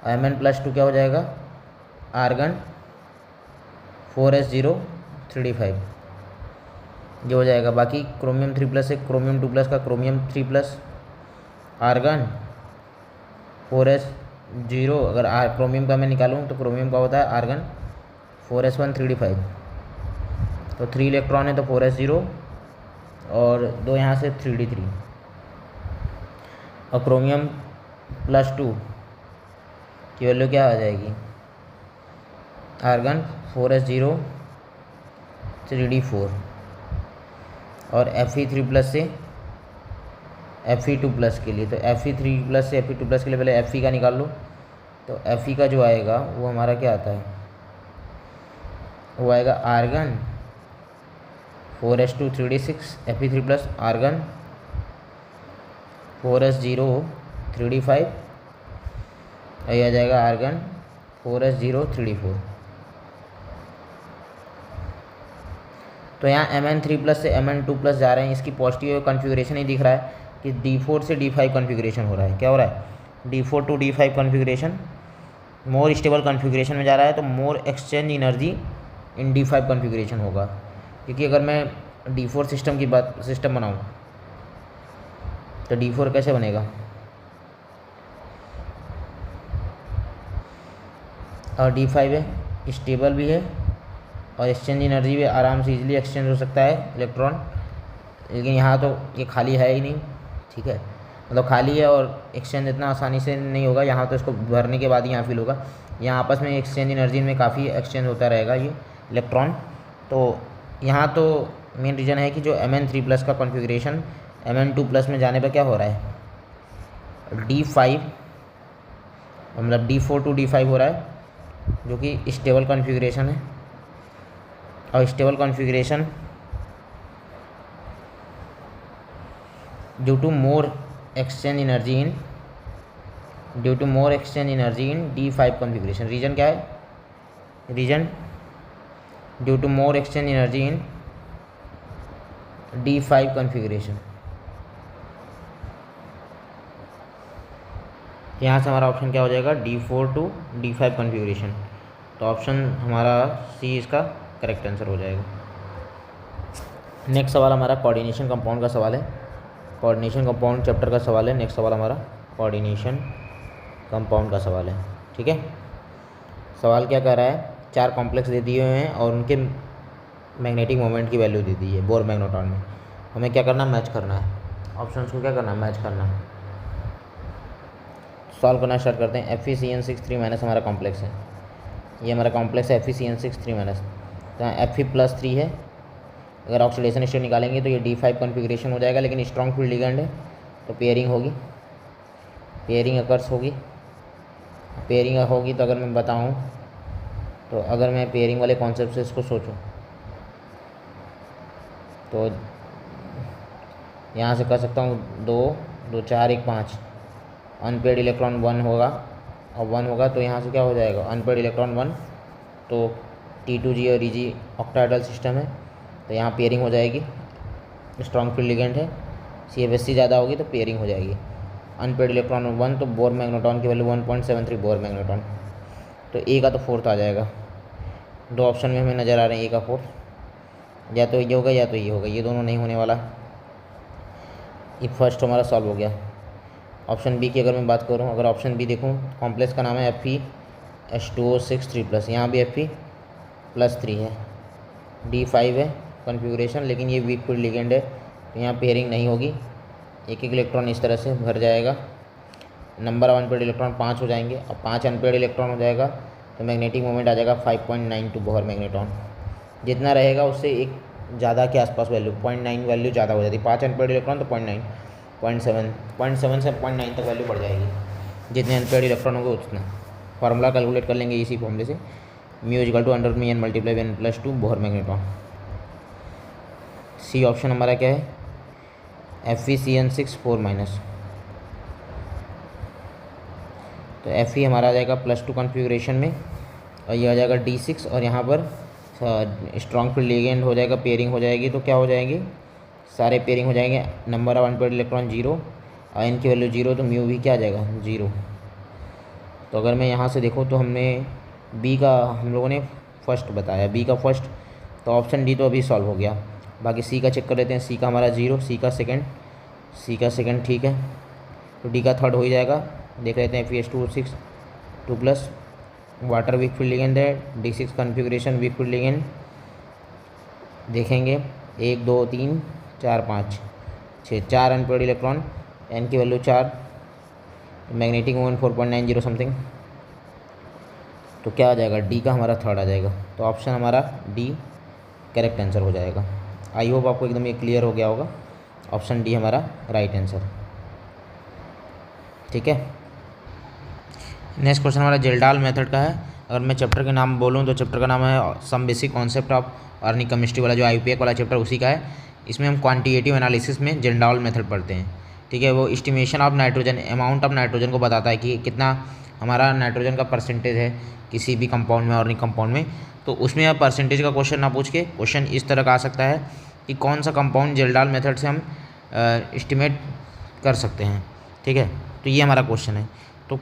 Mn+2 क्या हो जाएगा आर्गन 4s0 3d5, ये हो जाएगा। बाकी क्रोमियम 3 प्लस से क्रोमियम 2 प्लस का क्रोमियम 3 प्लस आर्गन 4s0, अगर क्रोमियम का मैं निकालूँ तो क्रोमियम का होता है आर्गन 4s1 3d5, तो 3 इलेक्ट्रॉन है तो 4s0 और 2 यहाँ से 3d3, और क्रोमियम +2 की वैल्यू क्या आ जाएगी आर्गन 4s0 3d4, और Fe3 प्लस से Fe2 प्लस के लिए, तो Fe3 प्लस से Fe2 प्लस के लिए पहले Fe का निकाल लो, तो Fe का जो आएगा वो हमारा क्या आता है, वो आएगा argon 4s2 3d6 Fe3 plus argon 4s0 3d5, और ये आ जाएगा आर्गन 4s0 3d4। तो यहाँ Mn3 प्लस से Mn2 प्लस जा रहे हैं, इसकी पॉजिटिव कॉन्फ़िगरेशन ही दिख रहा है कि D4 से D5 कॉन्फ़िगरेशन हो रहा है। क्या हो रहा है D4 to D5 configuration, more stable configuration में जा रहा है, तो more exchange energy in D5 configuration होगा। क्योंकि अगर मैं D4 सिस्टम बनाऊँ तो D4 कैसे बनेगा, और D5 है स्टेबल भी है और एक्सचेंज एनर्जी भी आराम से इजीली एक्सचेंज हो सकता है इलेक्ट्रॉन, लेकिन यहाँ तो ये खाली है ही नहीं, ठीक है, मतलब खाली है और एक्सचेंज इतना आसानी से नहीं होगा। यहाँ तो इसको भरने के बाद ही यहाँ फिल होगा, यहाँ आपस में एक्सचेंज एनर्जी में काफ़ी एक्सचेंज होता रहेगा ये इलेक्ट्रॉन। तो यहाँ तो मेन रीज़न है कि जो Mn3 प्लस का कॉन्फ़िगरेशन Mn2 प्लस में जाने पर क्या हो रहा है D5, मतलब D4 टू D5 हो रहा है, जो कि स्टेबल कॉन्फ़िगरेशन है, और stable configuration due to more exchange energy in D5 configuration. Reason क्या है, reason due to more exchange energy in D5 configuration. यहाँ से हमारा ऑप्शन क्या हो जाएगा D4 टू D5 कॉन्फ़िगरेशन, तो ऑप्शन हमारा सी इसका करेक्ट आंसर हो जाएगा। नेक्स्ट सवाल हमारा कोऑर्डिनेशन कंपाउंड का सवाल है, कोऑर्डिनेशन कंपाउंड चैप्टर का सवाल है। नेक्स्ट सवाल हमारा कोऑर्डिनेशन कंपाउंड का सवाल है, ठीक है। सवाल क्या कह रहा है, 4 कॉम्प्लेक्स दे दिए हुए हैं और उनके मैग्नेटिक मोमेंट की वैल्यू दे दी है बोर मैग्नेट्रॉन में। हमें क्या करना, मैच करना है, ऑप्शंस को क्या करना है, मैच करना है। सॉल्व करना स्टार्ट करते हैं। FeCN6 3- हमारा कॉम्प्लेक्स है, ये हमारा कॉम्प्लेक्स है FeCN6 3-, तो यहाँ Fe+3 है। अगर ऑक्सीडेशन स्टेट निकालेंगे तो ये D5 कॉन्फ़िगरेशन हो जाएगा, लेकिन स्ट्रॉन्ग फील्ड लिगेंड है तो पेयरिंग होगी, पेयरिंग अकर्स होगी। पेयरिंग होगी तो अगर मैं बताऊँ, तो अगर मैं पेयरिंग वाले कॉन्सेप्ट से इसको सोचूं तो यहाँ से कर सकता हूँ 2 2 4 1 5, अनपेड इलेक्ट्रॉन 1 होगा और 1 होगा, तो यहाँ से क्या हो जाएगा अनपेड इलेक्ट्रॉन 1, तो T2G और Eg ऑक्टाहेड्रल सिस्टम है, तो यहाँ पेयरिंग हो जाएगी। स्ट्रॉन्ग फील्ड लिगेंड है, CFSC ज़्यादा होगी तो पेयरिंग हो जाएगी। अनपेड इलेक्ट्रॉन 1, तो बोर मैग्नेट्रॉन की वैल्यू 1.73 बोर मैग्नेट्रॉन, तो ए का तो 4th आ जाएगा। 2 ऑप्शन में हमें नज़र आ रहे हैं ए का 4th, या तो ये होगा या तो ये होगा, ये दोनों नहीं होने वाला। ये फर्स्ट हमारा सॉल्व हो गया। ऑप्शन बी की अगर मैं बात करूँ, अगर ऑप्शन बी देखूँ, कॉम्प्लेक्स का नाम है Fe2O6 3+, यहाँ भी Fe+3 है, D5 है कॉन्फ़िगरेशन, लेकिन ये वीक फील्ड लिगेंड है, तो यहाँ पेयरिंग नहीं होगी। एक इलेक्ट्रॉन इस तरह से भर जाएगा, नंबर ऑफ अनपेड इलेक्ट्रॉन 5 हो जाएंगे, और 5 अनपेड इलेक्ट्रॉन हो जाएगा तो मैग्नेटिक मोमेंट आ जाएगा 5.92 बोहर मैग्नेट्रॉन। जितना रहेगा उससे एक ज़्यादा के आसपास वैल्यू 0.9 वैल्यू ज़्यादा हो जाती है। 5 अनपेड इलेक्ट्रॉन तो 0.9, 0.7 से 0.9 तक वैल्यू बढ़ जाएगी। जितने अनपेड इलेक्ट्रॉन होंगे उतना। फार्मूला कैलकुलेट कर लेंगे इसी फॉर्मूले से, μ=√μn × n+2 Bohr magnetron. C option हमारा क्या है, FeCN6 4-, तो Fe हमारा आ जाएगा +2 कॉन्फ़िगरेशन में, और ये आ जाएगा D6 और यहाँ पर स्ट्रॉन्ग फील्ड लिगेंड हो जाएगा, पेयरिंग हो जाएगी, तो क्या हो जाएंगे, सारे पेयरिंग हो जाएंगे। Number of unpaired electron 0, ion की वैल्यू 0, तो म्यू भी क्या आ जाएगा 0। तो अगर मैं यहाँ से देखूँ तो हमने बी का हम लोगों ने फर्स्ट बताया, बी का फर्स्ट, तो ऑप्शन डी तो अभी सॉल्व हो गया। बाकी सी का चेक कर लेते हैं, सी का हमारा 0, सी का सेकंड ठीक है, तो डी का थर्ड हो ही जाएगा। देख लेते हैं Fe2O6 2+ water weak field ligand है, D6 configuration weak field ligand देखेंगे, 1 2 3 4 5 6, 4 अनपेयर्ड इलेक्ट्रॉन, एन की वैल्यू 4, मैग्नेटिक मोमेंट 4.90 समथिंग, तो क्या आ जाएगा, डी का हमारा थर्ड आ जाएगा। तो ऑप्शन हमारा डी करेक्ट आंसर हो जाएगा। आई होप आपको एकदम ये क्लियर हो गया होगा, ऑप्शन डी हमारा राइट आंसर। ठीक है, नेक्स्ट क्वेश्चन हमारा जेल्डाल मेथड का है। अगर मैं चैप्टर के नाम बोलूँ तो चैप्टर का नाम है some basic concept of organic chemistry वाला, जो IUPAC वाला चैप्टर उसी का है। इसमें हम क्वांटिटेटिव एनालिसिस में जेल्डाल मेथड पढ़ते हैं। ठीक है, वो estimation of nitrogen, amount of nitrogen को बताता है कि कितना हमारा नाइट्रोजन का परसेंटेज है किसी भी कंपाउंड में, ऑर्गेनिक कंपाउंड में। तो उसमें आप परसेंटेज का क्वेश्चन ना पूछ के क्वेश्चन इस तरह का आ सकता है कि कौन सा कंपाउंड जेल्डाल मेथड से हम एस्टिमेट कर सकते हैं। ठीक है, तो ये हमारा क्वेश्चन है। तो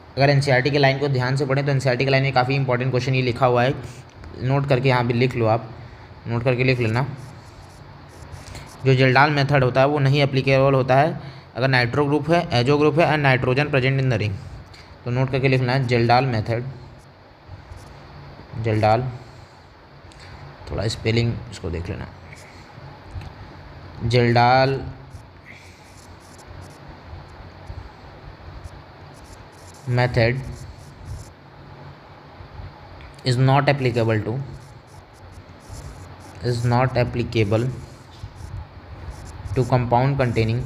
अगर NCERT के लाइन को ध्यान से पढ़ें तो NCERT के लाइन में काफ़ी इंपॉर्टेंट क्वेश्चन ये लिखा हुआ है, नोट करके यहाँ भी लिख लो, आप नोट करके लिख लेना। जो जेल्डाल मेथड होता है वो नहीं एप्लीकेबल होता है अगर नाइट्रो ग्रुप है, एजो ग्रुप है and nitrogen present in the ring. तो नोट करके लिखना है जेल्डाल मेथड, जेल्डाल, थोड़ा स्पेलिंग इसको देख लेना, जेल्डाल method is not applicable to compound containing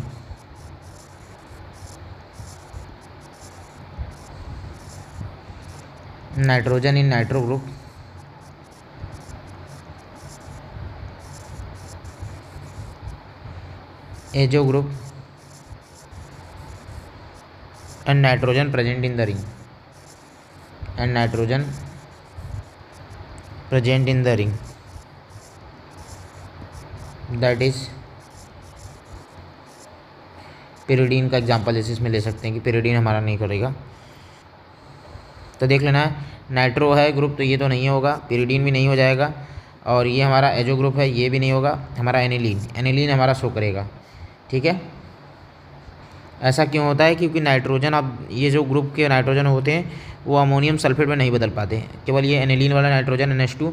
nitrogen in nitro group, azo group and nitrogen present in the ring, that is pyridine का example जैसे इसमें ले सकते हैं कि pyridine हमारा नहीं करेगा। तो देख लेना है, नाइट्रो है ग्रुप तो ये तो नहीं होगा, pyridine भी नहीं हो जाएगा, और ये हमारा एजो ग्रुप है ये भी नहीं होगा, हमारा एनिलीन हमारा शो करेगा। ठीक है, ऐसा क्यों होता है, क्योंकि नाइट्रोजन, अब ये जो ग्रुप के नाइट्रोजन होते हैं वो अमोनियम सल्फेट में नहीं बदल पाते हैं, केवल ये एनिलीन वाला नाइट्रोजन NH2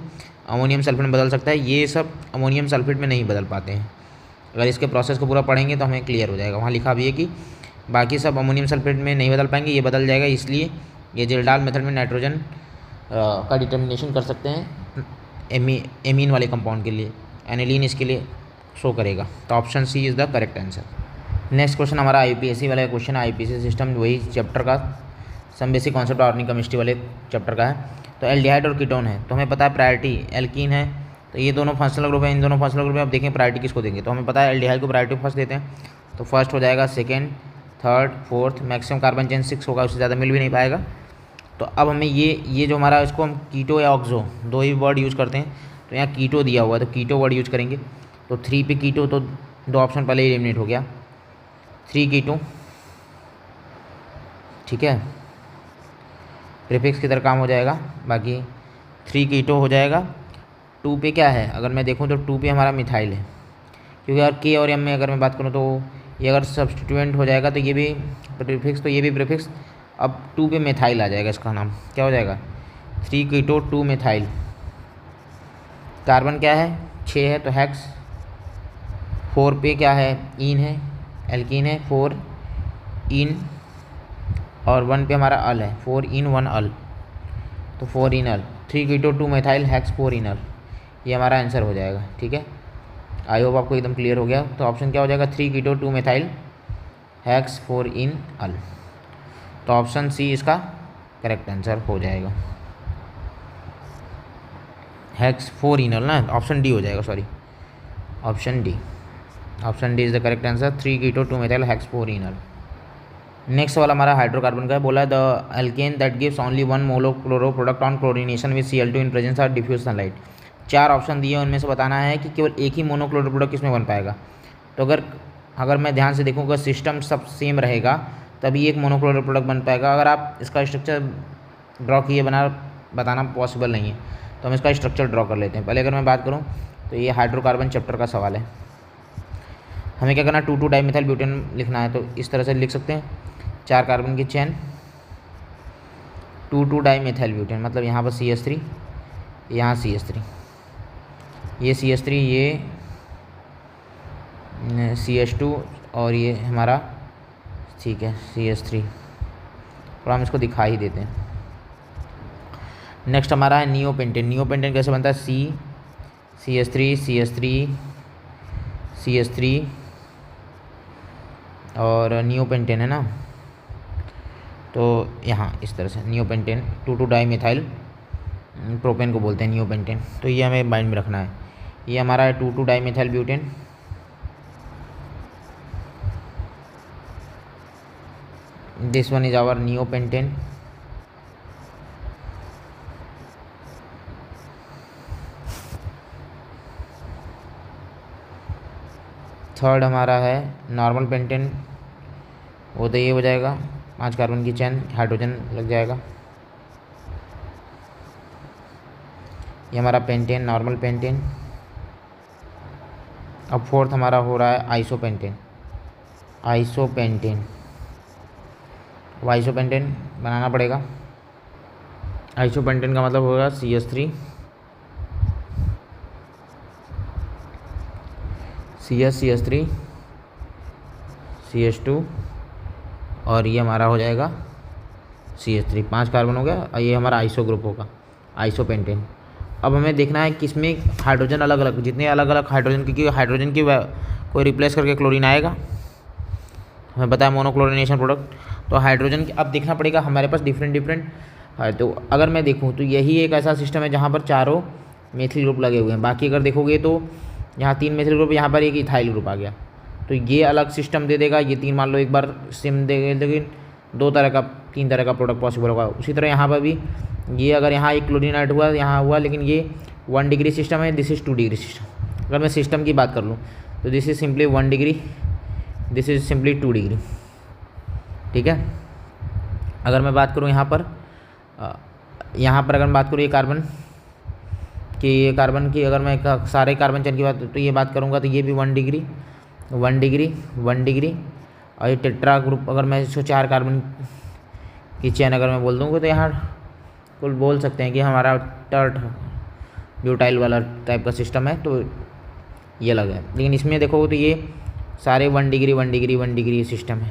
अमोनियम सल्फेट में बदल सकता है, ये सब अमोनियम सल्फेट में नहीं बदल पाते हैं। अगर इसके प्रोसेस को पूरा पढ़ेंगे तो हमें क्लियर हो जाएगा। वहाँ लिखा भी है कि बाकी सब अमोनियम सल्फेट में नहीं बदल पाएंगे, ये बदल जाएगा, इसलिए ये जेल्डाल मेथड में नाइट्रोजन का डिटर्मिनेशन कर सकते हैं एमीन वाले कंपाउंड के लिए, एनिलीन इसके लिए शो करेगा। तो option C is the correct answer. Next question हमारा IPSC वाला क्वेश्चन है, IPSC सिस्टम वही चैप्टर का some basic concept organic chemistry वाले चैप्टर का है। तो एल्डिहाइड और कीटोन है, तो हमें पता है प्रायोरिटी एल्कीन है, तो ये दोनों फंक्शनल ग्रुप है, इन दोनों फंक्शनल ग्रुप में अब देखें प्रायोरिटी किसको देंगे। तो हमें पता है एल्डिहाइड को प्रायोरिटी फर्स्ट देते हैं, तो फर्स्ट हो जाएगा, second, third, fourth, maximum carbon chain 6 होगा, उससे ज़्यादा मिल भी नहीं पाएगा। तो अब हमें ये जो हमारा, इसको हम कीटो या ऑक्सो दो ही वर्ड यूज़ करते हैं, तो यहाँ कीटो दिया हुआ है तो कीटो वर्ड यूज़ करेंगे। तो 3 पे कीटो, तो 2 ऑप्शन पहले ही एलिमिनेट हो गया, 3 कीटो। ठीक है, प्रीफिक्स की तरह काम हो जाएगा, बाकी 3 कीटो हो जाएगा। 2 पे क्या है, अगर मैं देखूँ तो 2 पे हमारा मिथाइल है, क्योंकि अगर के और एम में अगर मैं बात करूँ तो ये अगर सब्स्टिट्यूएंट हो जाएगा तो ये भी प्रीफिक्स, तो ये भी प्रीफिक्स। अब 2 पे मिथाइल आ जाएगा, इसका नाम क्या हो जाएगा, 3 कीटो 2 मिथाइल। कार्बन क्या है 6 है तो हेक्स। 4 पे क्या है, इन है, एल्कीन है, 4 इन, और 1 पे हमारा अल है, 4 इन 1 अल, तो 4 इन अल, 3 कीटो 2 मिथाइल हेक्स 4 इन अल, ये हमारा आंसर हो जाएगा। ठीक है, आई होप आपको एकदम क्लियर हो गया। तो ऑप्शन क्या हो जाएगा, 3 कीटो 2 मिथाइल हेक्स 4 इन अल, तो ऑप्शन सी इसका करेक्ट आंसर हो जाएगा, हेक्स 4 इन अल ना, ऑप्शन डी हो जाएगा, sorry option D is the correct answer, 3 keto 2 methyl hex 4 enal. Next वाला हमारा हाइड्रोकार्बन का है, बोला the alkane that gives only 1 monochloro product on chlorination with Cl2 in presence of diffuse sunlight 4 option दिए उनमें से बताना है कि केवल एक ही मोनोक्लोरल प्रोडक्ट किसमें बन पाएगा। तो अगर मैं ध्यान से देखूँगा सिस्टम सब सेम रहेगा तभी एक मोनोक्लोरल प्रोडक्ट बन पाएगा। अगर आप इसका स्ट्रक्चर ड्रॉ किए बताना पॉसिबल नहीं है, तो हम इसका स्ट्रक्चर ड्रॉ कर लेते हैं। पहले अगर मैं बात करूँ तो ये हाइड्रोकार्बन चैप्टर का सवाल है। हमें क्या करना, 2,2 डाइमिथाइल ब्यूटेन लिखना है। तो इस तरह से लिख सकते हैं 4 कार्बन की चेन 2,2 डाइमिथाइल ब्यूटेन, मतलब यहाँ पर CH3, यहाँ CH3, ये CH3, ये CH2 और ये हमारा, ठीक है, CH3। थोड़ा हम इसको दिखा ही देते हैं। नेक्स्ट हमारा है नियोपेंटेन। नियोपेंटेन कैसे बनता है, CH3 CH3 CH3 और नियोपेंटेन है ना, तो यहाँ इस तरह से नियोपेंटेन 2,2 डाइमिथाइल प्रोपेन को बोलते हैं नियोपेंटेन। तो ये हमें माइंड में रखना है। ये हमारा है 2,2 dimethyl butane, this one is our neopentane. Third हमारा है नॉर्मल पेंटेन, वो तो ये हो जाएगा 5 कार्बन की चेन, हाइड्रोजन लग जाएगा। ये हमारा पेंटेन, नॉर्मल पेंटेन। अब फोर्थ हमारा हो रहा है आइसोपेंटेन। आइसोपेंटेन, अब आइसोपेंटेन बनाना पड़ेगा। आइसोपेंटेन का मतलब होगा CH3 CH3 CH2 और ये हमारा हो जाएगा CH3, 5 कार्बन हो गया और ये हमारा आइसो ग्रुप होगा, आइसोपेंटेन। अब हमें देखना है कि इसमें हाइड्रोजन अलग अलग, जितने अलग अलग हाइड्रोजन, क्योंकि हाइड्रोजन की कोई रिप्लेस करके क्लोरीन आएगा, हमें पता है मोनोक्लोरिनेशन प्रोडक्ट। तो हाइड्रोजन अब देखना पड़ेगा, हमारे पास डिफरेंट है। तो अगर मैं देखूँ तो यही एक ऐसा सिस्टम है जहाँ पर चारों मेथिल ग्रुप लगे हुए हैं। बाकी अगर देखोगे तो यहाँ 3 मेथिल ग्रुप, यहाँ पर एक इथाइल ग्रुप आ गया, तो ये अलग सिस्टम दे देगा। ये 3 मान लो एक बार सेम देगा, लेकिन 3 तरह का प्रोडक्ट पॉसिबल होगा। उसी तरह यहाँ पर भी ये अगर यहाँ एक क्लोरीन ऐड हुआ, यहाँ हुआ, लेकिन ये 1 डिग्री सिस्टम है, दिस इज़ 2 डिग्री सिस्टम। अगर मैं सिस्टम की बात कर लूँ तो this is simply 1 degree, this is simply 2 degree, ठीक है। अगर मैं बात करूँ यहाँ पर अगर मैं बात करूँ ये कार्बन की, अगर मैं सारे कार्बन चेन की बात तो ये बात करूँगा तो ये भी 1 डिग्री 1 डिग्री 1 डिग्री। और ये टेट्रा ग्रुप, अगर मैं इसको 4 कार्बन की चेन अगर मैं बोल दूँगा तो यहाँ कुल बोल सकते हैं कि हमारा टर्ट ब्यूटाइल वाला टाइप का सिस्टम है, तो ये लगा है। लेकिन इसमें देखो तो ये सारे 1 डिग्री 1 डिग्री 1 डिग्री सिस्टम है।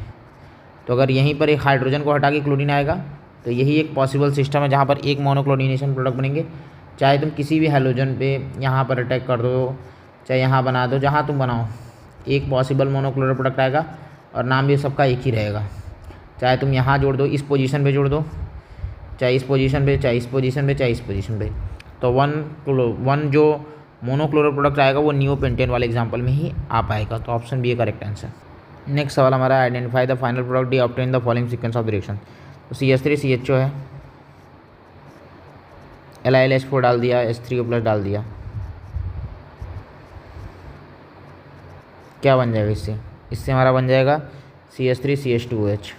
तो अगर यहीं पर एक हाइड्रोजन को हटा के क्लोरीन आएगा तो यही एक पॉसिबल सिस्टम है जहाँ पर एक मोनोक्लोरिनेशन प्रोडक्ट बनेंगे। चाहे तुम किसी भी हैलोजन पे यहाँ पर अटैक कर दो, चाहे यहाँ बना दो, जहाँ तुम बनाओ, एक पॉसिबल मोनोक्लोरल प्रोडक्ट आएगा और नाम भी सबका एक ही रहेगा। चाहे तुम यहाँ जोड़ दो, इस पोजीशन पे जोड़ दो, चाहे इस पोजीशन पे, चाहे इस पोजीशन पे, चाहे इस पोजीशन पे, तो वन जो मोनोक्लोरल प्रोडक्ट आएगा वो नियोपेंटेन वाले एग्जाम्पल में ही आ पाएगा। तो ऑप्शन बी है करेक्ट आंसर। नेक्स्ट सवाल हमारा identify the final product D obtain the following sequence of reaction. तो CH3 CHO है, LiLH4 डाल दिया, H3O+ डाल दिया, क्या बन जाएगा इससे हमारा बन जाएगा CH3 CH2OH,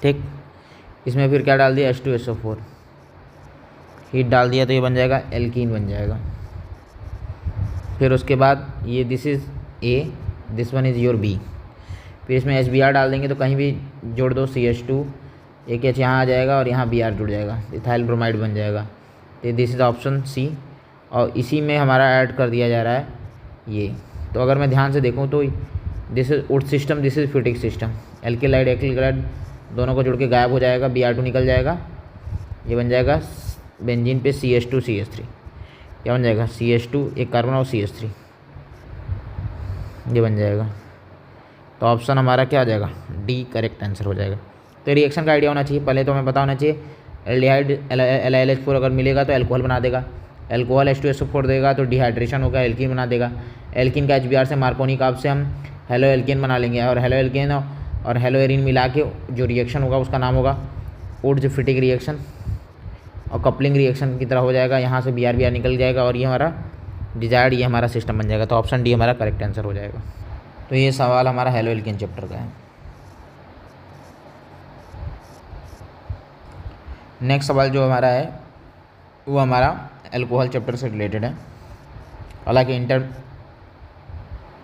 ठीक। इसमें फिर क्या डाल दिया, H2SO4, हीट डाल दिया तो ये बन जाएगा एल्कीन बन जाएगा। फिर उसके बाद ये this is A, this one is your B। फिर इसमें HBr डाल देंगे तो कहीं भी जोड़ दो, CH2, एक H यहाँ आ जाएगा और यहाँ Br जुड़ जाएगा, इथाइल ब्रोमाइड बन जाएगा। तो दिस इज़ ऑप्शन C। और इसी में हमारा ऐड कर दिया जा रहा है ये। तो अगर मैं ध्यान से देखूँ तो दिस इज उड सिस्टम, दिस इज फ्यूटिक सिस्टम, एल्किलाइड एक्लिलाइड दोनों को जुड़ के गायब हो जाएगा, Br2 निकल जाएगा, ये बन जाएगा बेंजीन पे CH2 CH3, क्या बन जाएगा CH2 एक कार्बन और CH3, ये बन जाएगा। तो ऑप्शन हमारा क्या आ जाएगा, डी करेक्ट आंसर हो जाएगा। तो रिएक्शन का आइडिया होना चाहिए, पहले तो हमें पता होना चाहिए एल्डिहाइड LiLH4 अगर मिलेगा तो अल्कोहल बना देगा, अल्कोहल H2SO4 देगा तो डिहाइड्रेशन होगा, एल्कीन बना देगा। एल्कीन का HBr से मार्कोनिक आप से हम हेलो एल्कीन बना लेंगे, और हेलो एल्कीन और हेलो एरिन मिला के जो रिएक्शन होगा उसका नाम होगा उड्स फिटिक रिएक्शन। और कपलिंग रिएक्शन की तरह हो जाएगा, यहाँ से BR निकल जाएगा और ये हमारा डिजायर्ड ये हमारा सिस्टम बन जाएगा। तो ऑप्शन डी हमारा करेक्ट आंसर हो जाएगा। तो ये सवाल हमारा हेलो एल्केन चैप्टर का है। नेक्स्ट सवाल जो हमारा है वो हमारा एल्कोहल चैप्टर से रिलेटेड है। हालांकि inter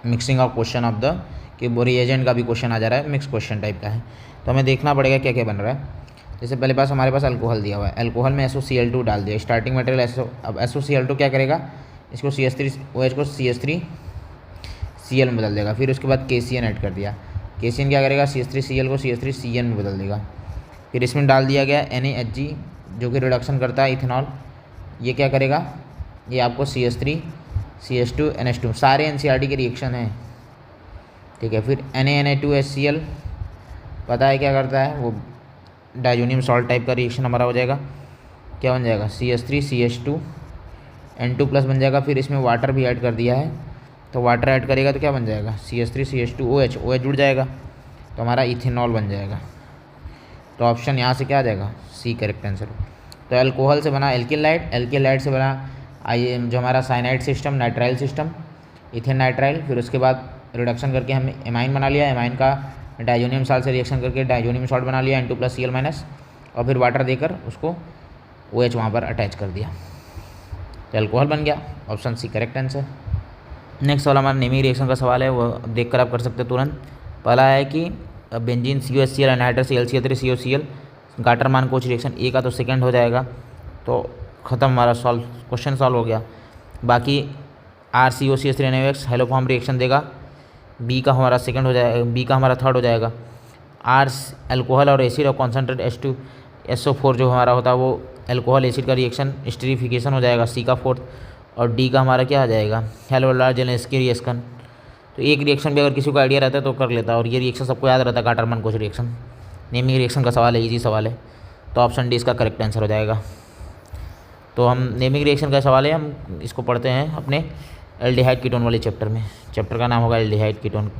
mixing of question of the कि रिएजेंट का भी क्वेश्चन आ जा रहा है, मिक्स क्वेश्चन टाइप का है। तो हमें देखना पड़ेगा क्या क्या बन रहा है। जैसे पहले पास हमारे पास अल्कोहल दिया हुआ है, अल्कोहल में SOCl2 डाल दिया, स्टार्टिंग मटेरियल अब SOCl2 क्या करेगा, इसको CH3OH को CH3Cl में बदल देगा। फिर उसके बाद KCN ऐड कर दिया, KCN क्या करेगा, CH3Cl को CH3Cn में बदल देगा। फिर इसमें डाल दिया गया NaHG जो कि रिडक्शन करता है इथेनॉल, ये क्या करेगा, ये आपको CH3 CH2 NH2 सारे NCERT के रिएक्शन हैं, ठीक है। फिर Na2HCl पता है क्या करता है, वो डाइजोनियम सॉल्ट टाइप का रिएक्शन हमारा हो जाएगा। क्या बन जाएगा, CH3 CH2 N2 प्लस बन जाएगा। फिर इसमें वाटर भी ऐड कर दिया है, तो वाटर ऐड करेगा तो क्या बन जाएगा, CH3 CH2 OH, OH जुड़ जाएगा तो हमारा इथेनॉल बन जाएगा। तो ऑप्शन यहाँ से क्या आ जाएगा, सी करेक्ट आंसर। तो अल्कोहल से बना एल्किलाइड, एल्किलाइड से बना जो हमारा cyanide system, nitrile system, ethane nitrile. फिर उसके बाद रिडक्शन करके हमने एमाइन बना लिया, एमाइन का डाइजोनियम सॉल्ट से रिएक्शन करके डाइजोनियम सॉल्ट बना लिया N2+Cl-, और फिर वाटर देकर उसको OH वहाँ पर अटैच कर दिया, तो अल्कोहल बन गया। Option C correct answer. Next वाला हमारा नेमिंग रिएक्शन का सवाल है, वो देखकर आप कर सकते हो तुरंत। पहला है कि benzene CuHCl anhydrous ClCl3 COCl गाटर मान कोच रिएक्शन ए का तो सेकंड हो जाएगा, तो ख़त्म हमारा क्वेश्चन सॉल्व हो गया। बाकी RCOCH3NaOH हेलोफॉर्म रिएक्शन देगा, बी का हमारा सेकंड हो जाएगा, बी का हमारा थर्ड हो जाएगा। आर अल्कोहल और एसिड और कॉन्सेंट्रेट H2SO4 जो हमारा होता है वो अल्कोहल एसिड का रिएक्शन स्टीरिफिकेशन हो जाएगा, सी का फोर्थ। और डी का हमारा क्या आ जाएगा, हेलोलार्जेलेंस्की रिएक्शन। तो एक रिएक्शन भी अगर किसी को आइडिया रहता है तो कर लेता है, और ये रिएक्शन सबको याद रहता है, Gattermann coach reaction. Naming reaction का सवाल है, इजी सवाल है, तो ऑप्शन डी इसका करेक्ट आंसर हो जाएगा। तो हम नेमिंग रिएक्शन का सवाल है, हम इसको पढ़ते हैं अपने एल्डिहाइड कीटोन वाले चैप्टर में। चैप्टर का नाम होगा एल्डिहाइड कीटोन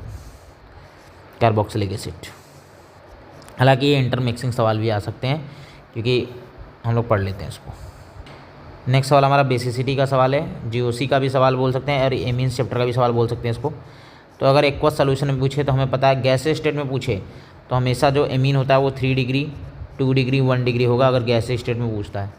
कार्बोक्सिलिक एसिड। हालांकि ये इंटरमिक्सिंग सवाल भी आ सकते हैं क्योंकि हम लोग पढ़ लेते हैं इसको। नेक्स्ट सवाल हमारा बेसिसिटी का सवाल है, GOC का भी सवाल बोल सकते हैं और एमीन्स चैप्टर का भी सवाल बोल सकते हैं इसको। तो अगर एक्वस सोल्यूशन में पूछे तो हमें पता है, गैसेज स्टेट में पूछे तो हमेशा जो एमीन होता है वो 3 डिग्री 2 डिग्री 1 डिग्री होगा अगर गैसेज स्टेट में पूछता है,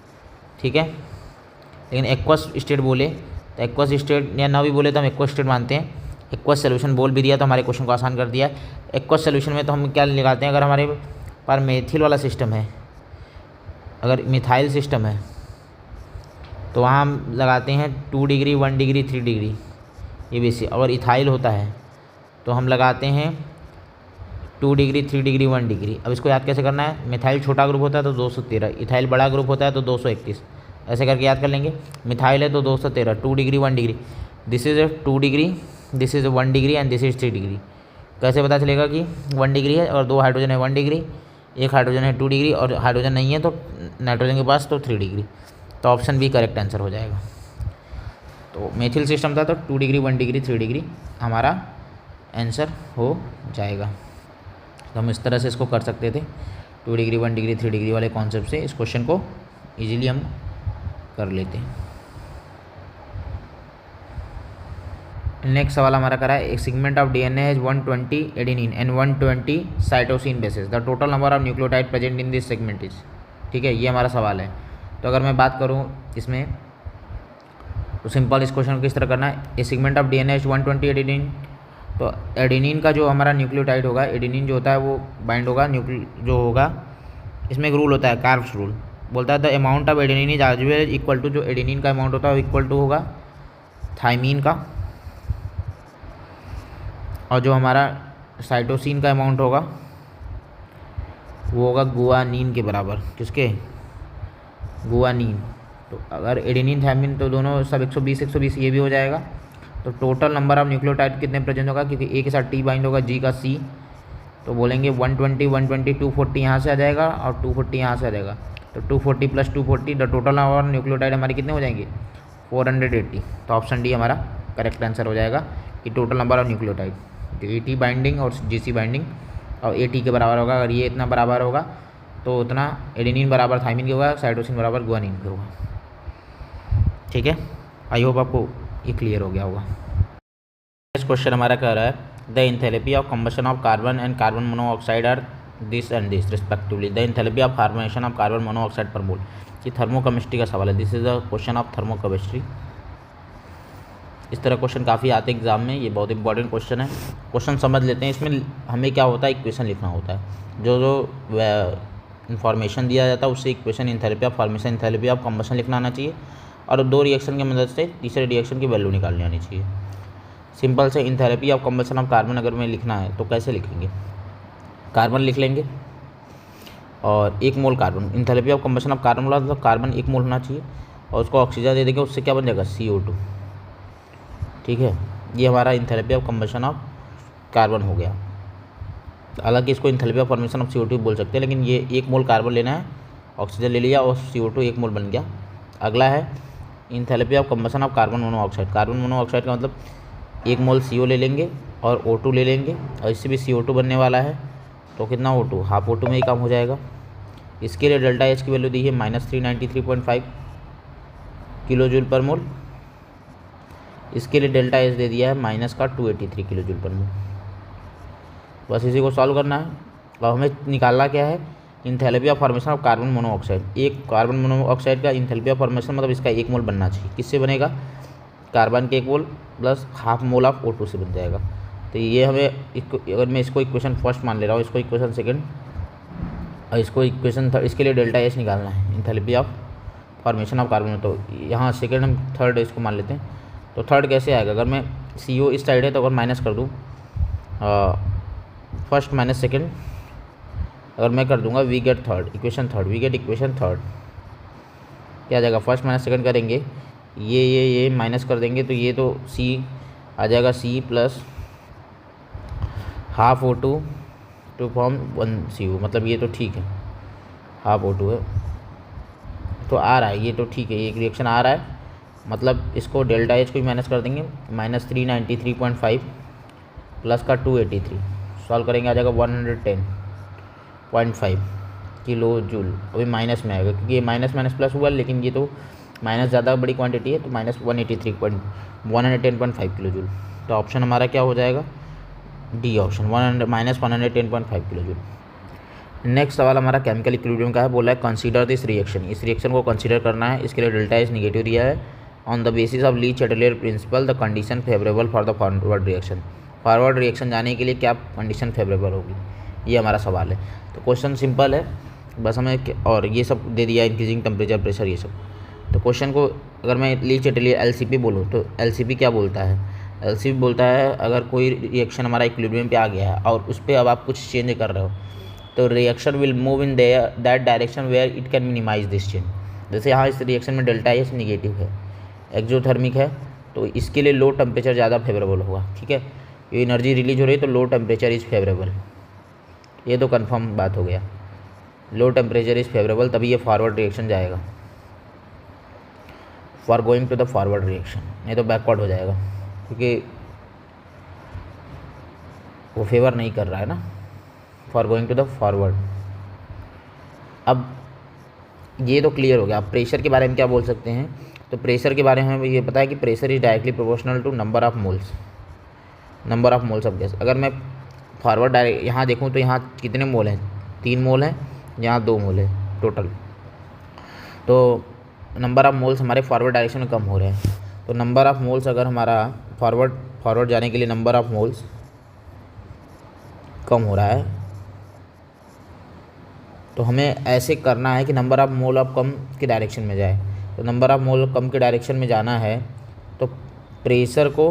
ठीक है। लेकिन एक्वस स्टेट बोले तो एक्वस स्टेट या ना भी बोले तो हम एक्वस स्टेट मानते हैं। एक्वस सोल्यूशन बोल भी दिया तो हमारे क्वेश्चन को आसान कर दिया। एक्वस सोल्यूशन में तो हम क्या लगाते हैं, अगर हमारे पास मेथिल वाला सिस्टम है, अगर मिथाइल सिस्टम है तो वहाँ हम लगाते हैं 2 डिग्री 1 डिग्री 3 डिग्री, ये बेसिक। अगर इथाइल होता है तो हम लगाते हैं 2 डिग्री 3 डिग्री 1 डिग्री। अब इसको याद कैसे करना है, मिथाइल छोटा ग्रुप होता है तो 213, इथाइल बड़ा ग्रुप होता है तो 231, ऐसे करके याद कर लेंगे। मिथाइल है तो 213, 2 degree 1 degree, this is 2 degree, this is 1 degree and this is 3 degree. कैसे पता चलेगा कि 1 डिग्री है और 2 हाइड्रोजन है 1 डिग्री, एक हाइड्रोजन है 2 डिग्री और हाइड्रोजन नहीं है तो नाइट्रोजन के पास तो 3 डिग्री। तो ऑप्शन बी करेक्ट आंसर हो जाएगा। तो मेथिल सिस्टम था तो 2 डिग्री 1 डिग्री 3 डिग्री हमारा आंसर हो जाएगा। तो हम इस तरह से इसको कर सकते थे, 2 डिग्री 1 डिग्री 3 डिग्री वाले कॉन्सेप्ट से इस क्वेश्चन को इजीली हम कर लेते हैं। नेक्स्ट सवाल हमारा करा है, एक segment of DNA has 120 adenine and 120 cytosine bases, the total number of nucleotide present in this segment is, ठीक है, ये हमारा सवाल है। तो अगर मैं बात करूँ इसमें तो सिंपल इस क्वेश्चन को किस तरह करना है, a segment of DNA has 120 adenine, तो एडेनिन का जो हमारा न्यूक्लियोटाइड होगा, एडेनिन जो होता है वो बाइंड होगा जो होगा, इसमें एक रूल होता है कार्ब्स रूल, बोलता है the amount of adenine is as well equal to, जो एडेनिन का अमाउंट होता है वो इक्वल टू होगा थाइमीन का, और जो हमारा साइटोसिन का अमाउंट होगा वो होगा गुआनिन के बराबर, किसके, गुआनिन। तो अगर एडेनिन थाइमीन तो दोनों सब 120 ये भी हो जाएगा। तो टोटल नंबर ऑफ न्यूक्लियोटाइड कितने प्रेजेंट होगा, क्योंकि ए के साथ टी बाइंड होगा, जी का सी, तो बोलेंगे 120 120 240 यहाँ से आ जाएगा और 240 यहाँ से आ जाएगा। तो 240 + 240 the total number of nucleotide हमारे कितने हो जाएंगे, 480। तो ऑप्शन डी हमारा करेक्ट आंसर हो जाएगा कि टोटल नंबर ऑफ न्यूक्लियोटाइड, तो ए टी बाइंडिंग और जी सी बाइंडिंग और ए टी के बराबर होगा। अगर ये इतना बराबर होगा तो उतना एडेनिन बराबर थाइमिन का होगा, साइटोसिन बराबर गुआनिन का होगा। ठीक है, आई होप आपको ये क्लियर हो गया होगा। नेक्स्ट क्वेश्चन हमारा कह रहा है the enthalpy of combustion of carbon and carbon monoxide are this and this respectively. The enthalpy of formation of carbon monoxide per mole. ये थर्मोकेमिस्ट्री का सवाल है। This is the question of thermochemistry. इस तरह क्वेश्चन काफ़ी आते हैं exam में, ये बहुत इंपॉर्टेंट क्वेश्चन है। क्वेश्चन समझ लेते हैं। इसमें हमें क्या होता है, इक्वेशन लिखना होता है। जो इन्फॉर्मेशन दिया जाता है उससे equation enthalpy of formation, enthalpy of combustion लिखना आना चाहिए, और 2 रिएक्शन की मदद से तीसरे रिएक्शन की वैल्यू निकालनी आनी चाहिए। सिंपल से enthalpy of combustion of carbon अगर में लिखना है तो कैसे लिखेंगे, कार्बन लिख लेंगे और 1 mole carbon. Enthalpy of combustion of carbon मतलब कार्बन 1 मोल होना चाहिए और उसको ऑक्सीजन दे देंगे, उससे क्या बन जाएगा CO2। ठीक है, ये हमारा enthalpy of combustion of carbon हो गया। हालांकि इसको enthalpy of formation of CO2 बोल सकते हैं, लेकिन ये 1 मोल कार्बन लेना है, ऑक्सीजन ले लिया और CO2 1 मोल बन गया। अगला है enthalpy of combustion of carbon monoxide. Carbon monoxide का मतलब 1 मोल CO ले लेंगे और O2 ले लेंगे, और इससे भी CO2 बनने वाला है, तो कितना O2, हाफ O2 में ही काम हो जाएगा। इसके लिए डेल्टा H की वैल्यू दी है -393.5 किलो जूल पर मोल। इसके लिए डेल्टा H दे दिया है -283 किलो जूल पर मोल। बस इसी को सॉल्व करना है। और हमें निकालना क्या है, enthalpy of formation of carbon monoxide. एक कार्बन मोनोऑक्साइड का एंथैल्पी ऑफ फॉर्मेशन मतलब इसका 1 मोल बनना चाहिए। किससे बनेगा, कार्बन के 1 mole plus half mole of O2 से बन जाएगा। तो ये हमें अगर मैं इसको इक्वेशन फर्स्ट मान ले रहा हूँ, इसको इक्वेशन सेकंड और इसको इक्वेशन थर्ड, इसके लिए डेल्टा H निकालना है enthalpy of formation of carbon. तो यहाँ सेकंड हम थर्ड इसको मान लेते हैं। तो थर्ड कैसे आएगा, अगर मैं CO इस साइड है तो अगर माइनस कर दूँ फर्स्ट माइनस सेकंड, अगर मैं कर दूंगा we get third equation third, we get equation third. क्या आ जाएगा, फर्स्ट माइनस सेकंड करेंगे, ये माइनस कर देंगे तो ये तो C आ जाएगा, C plus half O2 to form 1 CO। मतलब ये तो ठीक है, हाफ O2 है तो आ रहा है, ये तो ठीक है, ये एक रिएक्शन आ रहा है। मतलब इसको डेल्टा H को भी माइनस कर देंगे, -393.5 प्लस का 283, सॉल्व करेंगे आ जाएगा 110.5 किलो जूल। अभी माइनस में आएगा क्योंकि ये माइनस माइनस प्लस हुआ, लेकिन ये तो माइनस ज़्यादा बड़ी क्वांटिटी है, तो -110.5 किलो जूल। तो ऑप्शन हमारा क्या हो जाएगा, D option, -110.5 kilo joule. Next सवाल हमारा केमिकल इक्विलिब्रियम का है। बोला है कंसीडर दिस रिएक्शन, इस रिएक्शन को कंसीडर करना है। इसके लिए डेल्टा H निगेटिव दिया है। On the basis of Lee Chatelier principal the condition favourable for the forward reaction. Forward reaction जाने के लिए क्या कंडीशन फेवरेबल होगी, ये हमारा सवाल है। तो क्वेश्चन सिंपल है, बस हमें और ये सब दे दिया, इंक्रीजिंग टेम्परेचर, प्रेशर, ये सब। तो क्वेश्चन को अगर मैं ली चैटलियर LCP बोलूँ तो LCP क्या बोलता है, LCP बोलता है अगर कोई रिएक्शन हमारा इक्विलिब्रियम पे आ गया है और उस पर अब आप कुछ चेंज कर रहे हो तो reaction will move in that direction where it can minimise this change. जैसे यहाँ इस रिएक्शन में डेल्टा H निगेटिव है, एक्सोथर्मिक है, तो इसके लिए लो टेम्परेचर ज़्यादा फेवरेबल होगा। ठीक है, ये एनर्जी रिलीज हो रही है तो लो टेम्परेचर इज़ फेवरेबल, ये तो कंफर्म बात हो गया, लो टेम्परेचर इज़ फेवरेबल, तभी ये फॉरवर्ड रिएक्शन जाएगा, for going to the forward reaction. नहीं तो बैकवर्ड हो जाएगा क्योंकि वो फेवर नहीं कर रहा है ना, for going to the forward. अब ये तो क्लियर हो गया। अब प्रेशर के बारे में क्या बोल सकते हैं, तो प्रेशर के बारे में हमें ये पता है कि pressure is directly proportional to number of moles, number of moles of gas. अगर मैं फॉरवर्ड डायरेक्ट यहाँ देखूँ तो यहाँ कितने मोल हैं, 3 मोल हैं, यहाँ 2 मोल है टोटल, तो नंबर ऑफ मोल्स हमारे फॉरवर्ड डायरेक्शन में कम हो रहे हैं। तो नंबर ऑफ मोल्स अगर हमारा फॉरवर्ड जाने के लिए नंबर ऑफ मोल्स कम हो रहा है तो हमें ऐसे करना है कि नंबर ऑफ मोल ऑफ कम के डायरेक्शन में जाए। तो नंबर ऑफ मोल कम के डायरेक्शन में जाना है तो प्रेशर को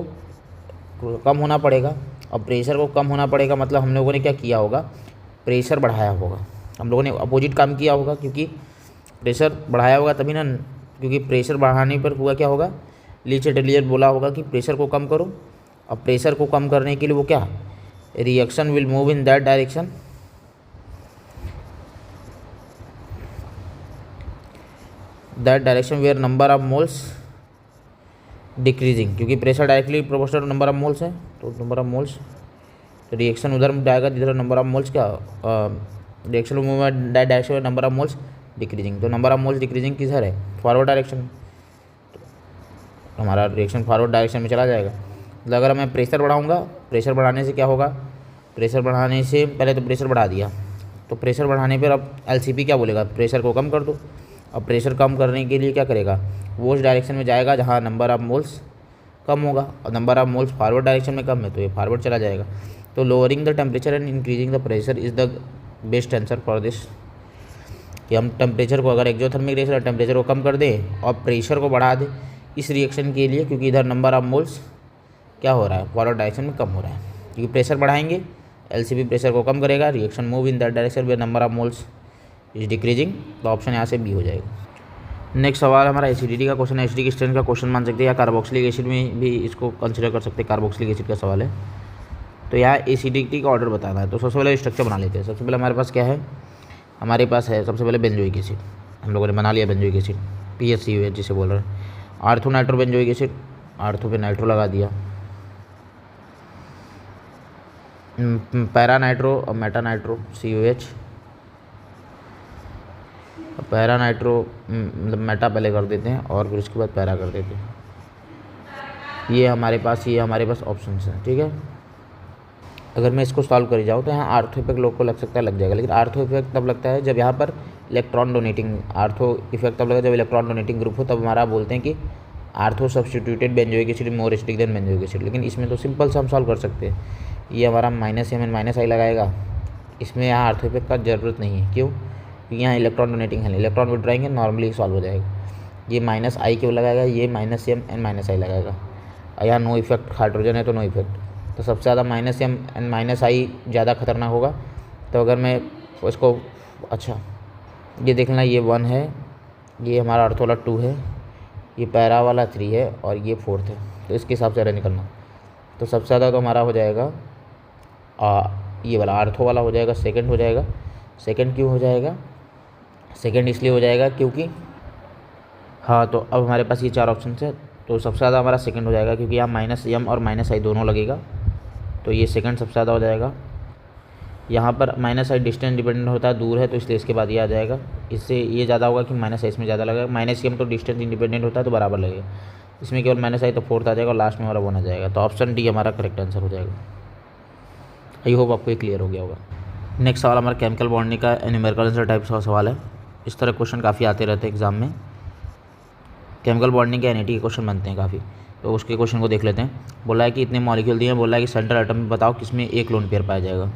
कम होना पड़ेगा, और प्रेशर को कम होना पड़ेगा मतलब हम लोगों ने क्या किया होगा, प्रेशर बढ़ाया होगा, हम लोगों ने अपोजिट काम किया होगा, क्योंकि प्रेशर बढ़ाया होगा तभी ना, क्योंकि प्रेशर बढ़ाने पर हुआ क्या होगा, ली चैटलियर बोला होगा कि प्रेशर को कम करो, और प्रेशर को कम करने के लिए वो क्या, reaction will move in that direction where number of moles decreasing, क्योंकि pressure directly proportional to number of moles है, तो नंबर ऑफ मोल्स, तो रिएक्शन उधर जाएगा जिधर नंबर ऑफ मोल्स क्या रिएक्शन मूव डायरेक्शन में नंबर ऑफ मोल्स डिक्रीजिंग, तो नंबर ऑफ मोल्स डिक्रीजिंग किधर है, फॉरवर्ड डायरेक्शन में, तो हमारा रिएक्शन फॉरवर्ड डायरेक्शन में चला जाएगा। मतलब अगर मैं प्रेशर बढ़ाऊँगा, प्रेशर बढ़ाने से क्या होगा, प्रेशर बढ़ाने से पहले तो प्रेशर बढ़ा दिया, तो प्रेशर बढ़ाने पर अब एलसीपी क्या बोलेगा, प्रेशर को कम कर दो। अब प्रेशर कम करने के लिए क्या करेगा, वो उस डायरेक्शन में जाएगा जहाँ नंबर ऑफ मोल्स कम होगा, और number of moles forward direction में कम है तो ये फॉरवर्ड चला जाएगा। तो lowering the temperature and increasing the pressure is the best answer for this, कि हम टेम्परेचर को, अगर एक्सोथर्मिक रिएक्शन टेम्परेचर को कम कर दें और प्रेशर को बढ़ा दें इस रिएक्शन के लिए, क्योंकि इधर नंबर ऑफ मोल्स क्या हो रहा है, फॉरवर्ड डायरेक्शन में कम हो रहा है, क्योंकि प्रेशर बढ़ाएंगे, एलसीपी प्रेशर को कम करेगा, reaction move in that direction where number of moles is decreasing, तो ऑप्शन यहाँ से बी हो जाएगा। नेक्स्ट सवाल हमारा एसिडिटी का क्वेश्चन है, एसिडिक स्ट्रेंथ का क्वेश्चन मान सकते हैं, या कार्बोक्सिलिक एसिड में भी इसको कंसिडर कर सकते हैं, कार्बोक्सिलिक एसिड का सवाल है। तो यहाँ एसिडिटी का ऑर्डर बताना है, तो सबसे पहले स्ट्रक्चर बना लेते हैं। सबसे पहले हमारे पास क्या है, हमारे पास है सबसे पहले बेंजोइक एसिड, हम लोगों ने बना लिया बेंजोइक एसिड, PHCOH जिसे बोल रहे हैं। Ortho nitro benzoic acid, ortho पे नाइट्रो लगा दिया, पैरा नाइट्रो और Meta nitro COH, para nitro मतलब मेटा पहले कर देते हैं और फिर उसके बाद पैरा कर देते हैं। ये हमारे पास ऑप्शंस हैं, ठीक है। अगर मैं इसको सॉल्व कर जाऊँ तो यहाँ आर्थो इफेक्ट लोग को लग सकता है, लग जाएगा, लेकिन आर्थो इफेक्ट तब लगता है जब यहाँ पर इलेक्ट्रॉन डोनेटिंग, आर्थो इफेक्ट तब लगता है जब इलेक्ट्रॉन डोनेटिंग ग्रुप हो, तब हमारा बोलते हैं कि ortho substituted benzoic acid more acidic then benzoic acid. लेकिन इसमें तो सिंपल से हम सॉल्व कर सकते हैं, ये हमारा -m -i लगाएगा, इसमें यहाँ आर्थो इफेक्ट का ज़रूरत नहीं है, क्यों, क्योंकि यहाँ इलेक्ट्रॉन डोनेटिंग है, इलेक्ट्रॉन विड्रॉइंग है, नॉर्मली सॉल्व हो जाएगा। ये -i क्यों लगाएगा, ये -m -i लगाएगा, और यहाँ नो इफेक्ट, हाइड्रोजन है तो नो इफेक्ट, तो सबसे ज़्यादा -m -i ज़्यादा खतरनाक होगा। तो अगर मैं इसको, अच्छा ये देख लेना, ये 1 है, ये हमारा अर्थ वाला 2 है, ये पैरा वाला 3 है और ये 4th है, तो इसके हिसाब से अरे निकलना। तो सबसे ज़्यादा तो हमारा हो जाएगा ये वाला आर्थो वाला हो जाएगा, सेकंड हो जाएगा। सेकंड क्यों हो जाएगा, सेकंड इसलिए हो जाएगा क्योंकि, हाँ तो अब हमारे पास ये 4 ऑप्शन है, तो सबसे ज़्यादा हमारा सेकंड हो जाएगा, क्योंकि यहाँ -m और -i दोनों लगेगा, तो ये सेकंड सबसे ज़्यादा हो जाएगा। यहाँ पर -i डिस्टेंस डिपेंडेंट होता है, दूर है, तो इसलिए इसके बाद ये आ जाएगा। इससे ये ज़्यादा होगा कि -i इसमें ज़्यादा लगेगा, -m तो डिस्टेंस इंडिपेंडेंट होता है तो बराबर लगेगा, इसमें केवल -i तो 4th आ जाएगा और लास्ट में हमारा 1 आ जाएगा, तो ऑप्शन डी हमारा करेक्ट आंसर हो जाएगा। आई होप आपको ये क्लियर हो गया होगा। नेक्स्ट सवाल हमारा केमिकल बॉन्डिंग का न्यूमेरिकल आंसर टाइप का सवाल है। इस तरह क्वेश्चन काफ़ी आते रहते हैं एग्जाम में, केमिकल बॉन्डिंग के NAT के क्वेश्चन बनते हैं काफ़ी, तो उसके क्वेश्चन को देख लेते हैं। बोला है कि इतने मॉलिक्यूल दिए हैं, बोला है कि सेंट्रल एटम में बताओ किसमें एक लोन पेयर पाया जाएगा।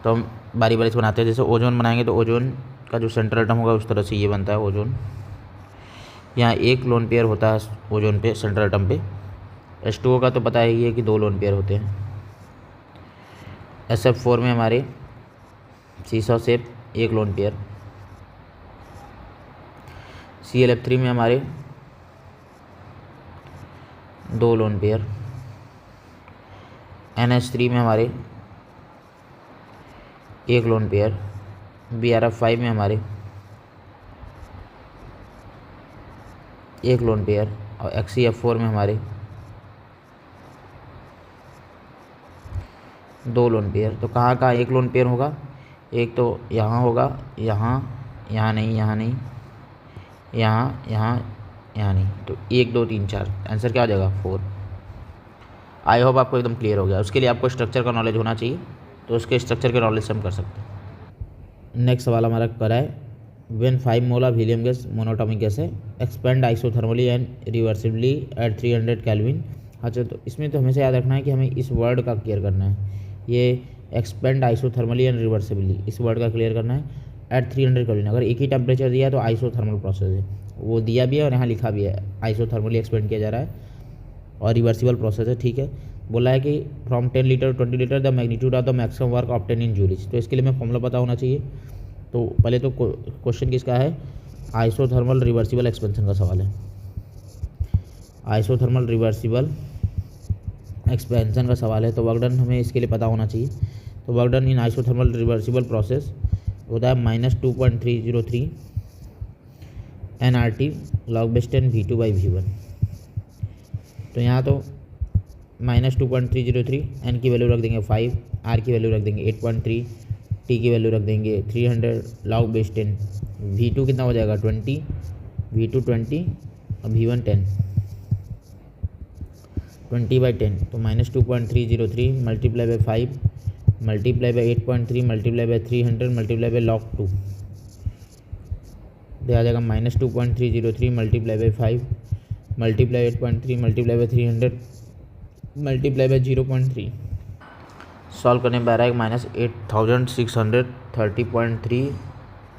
तो हम बारी बारी से बनाते हैं, जैसे ओजोन बनाएंगे तो ओजोन का जो सेंट्रल एटम होगा उस तरह से ये बनता है ओजोन, यहाँ एक लोन पेयर होता है ओजोन पे, सेंट्रल एटम पे। H2O का तो पता ही है कि 2 लोन पेयर होते हैं। SF4 में हमारे seesaw shape 1 lone pair, ClF3 में हमारे 2 लोन पेयर, NH3 में हमारे 1 लोन पेयर, BrF5 में हमारे 1 लोन पेयर, और XeF4 में हमारे 2 लोन पेयर। तो कहाँ कहाँ 1 लोन पेयर होगा, एक तो यहाँ होगा, यहाँ नहीं, यहाँ नहीं, यहाँ नहीं, तो 1 2 3 4, आंसर क्या हो जाएगा 4। आई होप आपको एकदम क्लियर हो गया। उसके लिए आपको स्ट्रक्चर का नॉलेज होना चाहिए, तो उसके स्ट्रक्चर के नॉलेज से हम कर सकते हैं। नेक्स्ट सवाल हमारा करा है, when 5 mole of helium gas monatomic gas है, expand isothermally and reversibly at 300 kelvin. अच्छा, तो इसमें तो हमेशा याद रखना है कि हमें इस वर्ड का क्लियर करना है, ये एक्सपेंड आइसोथर्मली एंड रिवर्सिबली, इस वर्ड का क्लियर करना है एट 300 केल्विन। अगर एक ही टेम्परेचर दिया है तो आइसोथर्मल प्रोसेस है, वो दिया भी है और यहाँ लिखा भी है, आइसोथर्मली एक्सपेंड किया जा रहा है और रिवर्सिबल प्रोसेस है, ठीक है। बोला है कि from 10 litre 20 litre the magnitude of the maximum work obtain in joules. तो इसके लिए मैं फॉर्मूला पता होना चाहिए। तो पहले तो क्वेश्चन किसका है, आइसोथर्मल रिवर्सिबल एक्सपेंशन का सवाल है, आइसोथर्मल रिवर्सिबल एक्सपेंशन का सवाल है। तो वर्क डन हमें इसके लिए पता होना चाहिए। तो work done in isothermal reversible process होता है -2.303 nRT log/10 V2/V1। तो यहाँ तो -2.303, n की वैल्यू रख देंगे 5, r की वैल्यू रख देंगे 8.3, t टी की वैल्यू रख देंगे 300 log बेस 10। V2 कितना हो जाएगा 20, V2 20 और V1 10, 20/10 तो -2.303 multiply by 5 multiply by 8.3 multiply by 300 multiply by log 2, तो आ जाएगा -2.303 multiply by 5 multiply 8.3 multiply by 300 multiply by 0.3। Solve करने में आ रहा है -8630.3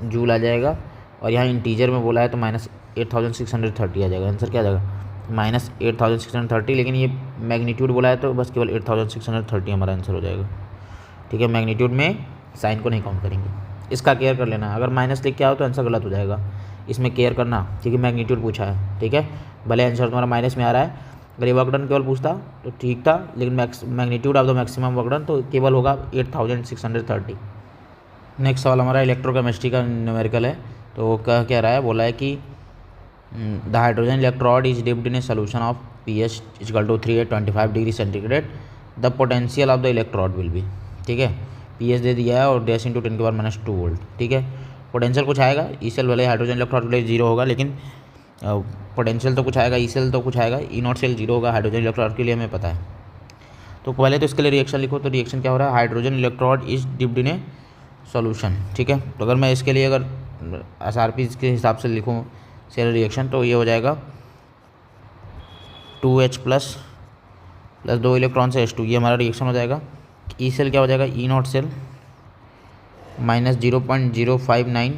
जूल आ जाएगा, और यहाँ इंटीजर में बोला है तो -8630 आ जाएगा। आंसर क्या आ जाएगा -8630, लेकिन ये मैग्नीट्यूड बोला है तो बस केवल 8630 हमारा आंसर हो जाएगा। ठीक है, मैग्नीट्यूड में साइन को नहीं काउंट करेंगे। इसका केयर कर लेना, अगर माइनस लिख के आओ तो आंसर गलत हो जाएगा, इसमें केयर करना क्योंकि मैग्नीट्यूड पूछा है। ठीक है, भले आंसर तुम्हारा माइनस में आ रहा है, अगर ये वर्क डन केवल पूछता तो ठीक था, लेकिन magnitude of the maximum work done तो केवल होगा 8630। नेक्स्ट सवाल हमारा इलेक्ट्रोकेमिस्ट्री का न्यूमेरिकल है। तो कह रहा है, बोला है कि the hydrogen electrode is dipped in a solution of pH = 3 at 25 degree centigrade, the potential of the electrode will be. ठीक है, pH दे दिया है और 10 × 10⁻² वोल्ट। ठीक है, पोटेंशियल कुछ आएगा, ई सेल वाले हाइड्रोजन इलेक्ट्रोड वाले 0 होगा, लेकिन पोटेंशियल तो कुछ आएगा, ई सेल तो कुछ आएगा, E0 सेल 0 होगा हाइड्रोजन इलेक्ट्रोड के लिए, हमें पता है। तो पहले तो इसके लिए रिएक्शन लिखो, तो रिएक्शन क्या हो रहा है, hydrogen electrode is dipped in A solution. ठीक है, तो अगर मैं इसके लिए अगर SRP के हिसाब से लिखूँ सेल रिएक्शन, तो ये हो जाएगा 2H प्लस 2 इलेक्ट्रॉन से H2, ये हमारा रिएक्शन हो जाएगा। ई सेल क्या हो जाएगा, E0 सेल -0.059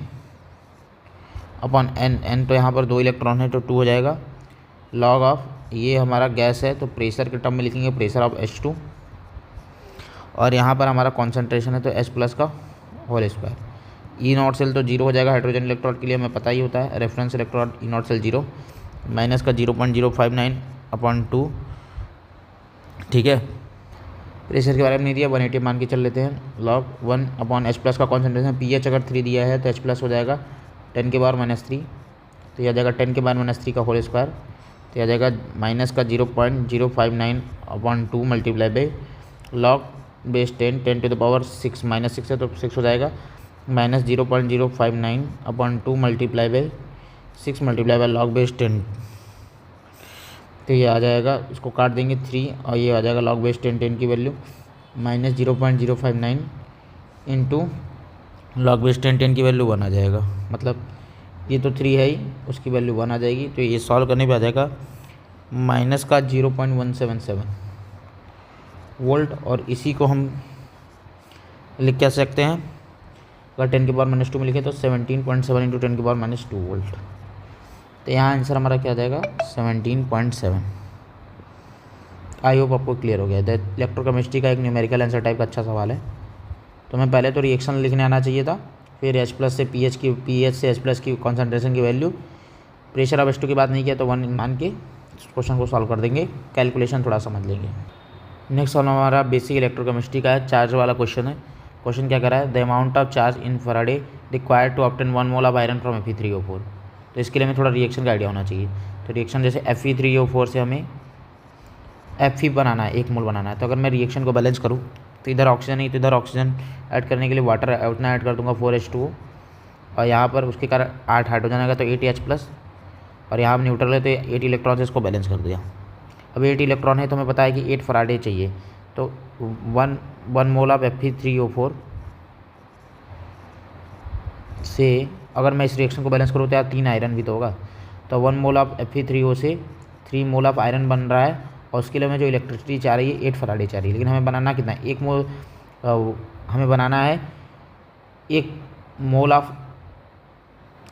अपॉन n तो यहाँ पर 2 इलेक्ट्रॉन है तो 2 हो जाएगा, लॉग ऑफ ये हमारा गैस है तो प्रेशर के टर्म में लिखेंगे प्रेशर ऑफ H2, और यहाँ पर हमारा कॉन्सेंट्रेशन है तो H+ का होल स्क्वायर। E0 सेल तो 0 हो जाएगा हाइड्रोजन इलेक्ट्रोड के लिए, हमें पता ही होता है, reference electrode E0 cell 0 minus का 0.059 अपॉन 2। ठीक है, प्रेशर के बारे में नहीं दिया, 180 मान के चल लेते हैं, लॉग 1 अपॉन H+ का कॉन्सेंट्रेशन, pH अगर 3 दिया है तो H+ हो जाएगा 10 की पावर -3, तो यह आ जाएगा 10 की पावर -3 का होल स्क्वायर, तो यह आ जाएगा माइनस का 0.059 upon 2 multiply by log base 10 10 to the power 6 -6 है तो 6 हो जाएगा, -0.059 upon 2 multiply by 6 multiply by log base 10, तो ये आ जाएगा, इसको काट देंगे 3 और ये आ जाएगा लॉग बेस 10 की वैल्यू -0.059 इंटू लॉग बेस 10 की वैल्यू 1 आ जाएगा, मतलब ये तो 3 है ही, उसकी वैल्यू 1 आ जाएगी। तो ये सॉल्व करने पे आ जाएगा माइनस का 0.177 वोल्ट, और इसी को हम लिख क्या सकते हैं, अगर 10 की पावर -2 में लिखे तो 17.7 इंटू 10 की पावर -2 वोल्ट, तो यहाँ आंसर हमारा क्या आ जाएगा 17.7। आई होप आपको क्लियर हो गया। द इलेक्ट्रोकेमिस्ट्री का एक न्यूमेरिकल आंसर टाइप का अच्छा सवाल है। तो मैं पहले तो रिएक्शन लिखने आना चाहिए था, फिर H+ से pH से H+ की कॉन्सेंट्रेशन की वैल्यू, प्रेशर ऑफ H2 की बात नहीं किया तो 1 मान के क्वेश्चन को सॉल्व कर देंगे, कैलकुलेशन थोड़ा समझ लेंगे। नेक्स्ट सवाल हमारा बेसिक इलेक्ट्रोकेमिस्ट्री का है, चार्ज वाला क्वेश्चन है। क्वेश्चन क्या कर रहा है, the amount of charge in faraday required to obtain 1 mole of iron from Fe3O4। तो इसके लिए हमें थोड़ा रिएक्शन का आइडिया होना चाहिए। तो रिएक्शन जैसे Fe3O4 से हमें Fe बनाना है, 1 मोल बनाना है। तो अगर मैं रिएक्शन को बैलेंस करूँ तो इधर ऑक्सीजन नहीं, तो इधर ऑक्सीजन ऐड करने के लिए वाटर उतना ऐड कर दूंगा 4H2O, और यहाँ पर उसके कारण 8 हाइड्रोजन आएगा तो 8H+, और यहाँ न्यूट्रल है तो 8 इलेक्ट्रॉन से इसको बैलेंस कर दिया। अब 8 इलेक्ट्रॉन है तो हमें पता है कि 8 फराडे चाहिए, तो 1 मोल ऑफ Fe3O4 से अगर मैं इस रिएक्शन को बैलेंस करूँ तो यार 3 आयरन भी तो होगा, तो 1 मोल ऑफ Fe3O से 3 मोल ऑफ आयरन बन रहा है, और उसके लिए हमें जो इलेक्ट्रिसिटी चाह रही है 8 फराडे चाह रही है, लेकिन हमें बनाना कितना है, 1 मोल हमें बनाना है 1 mole of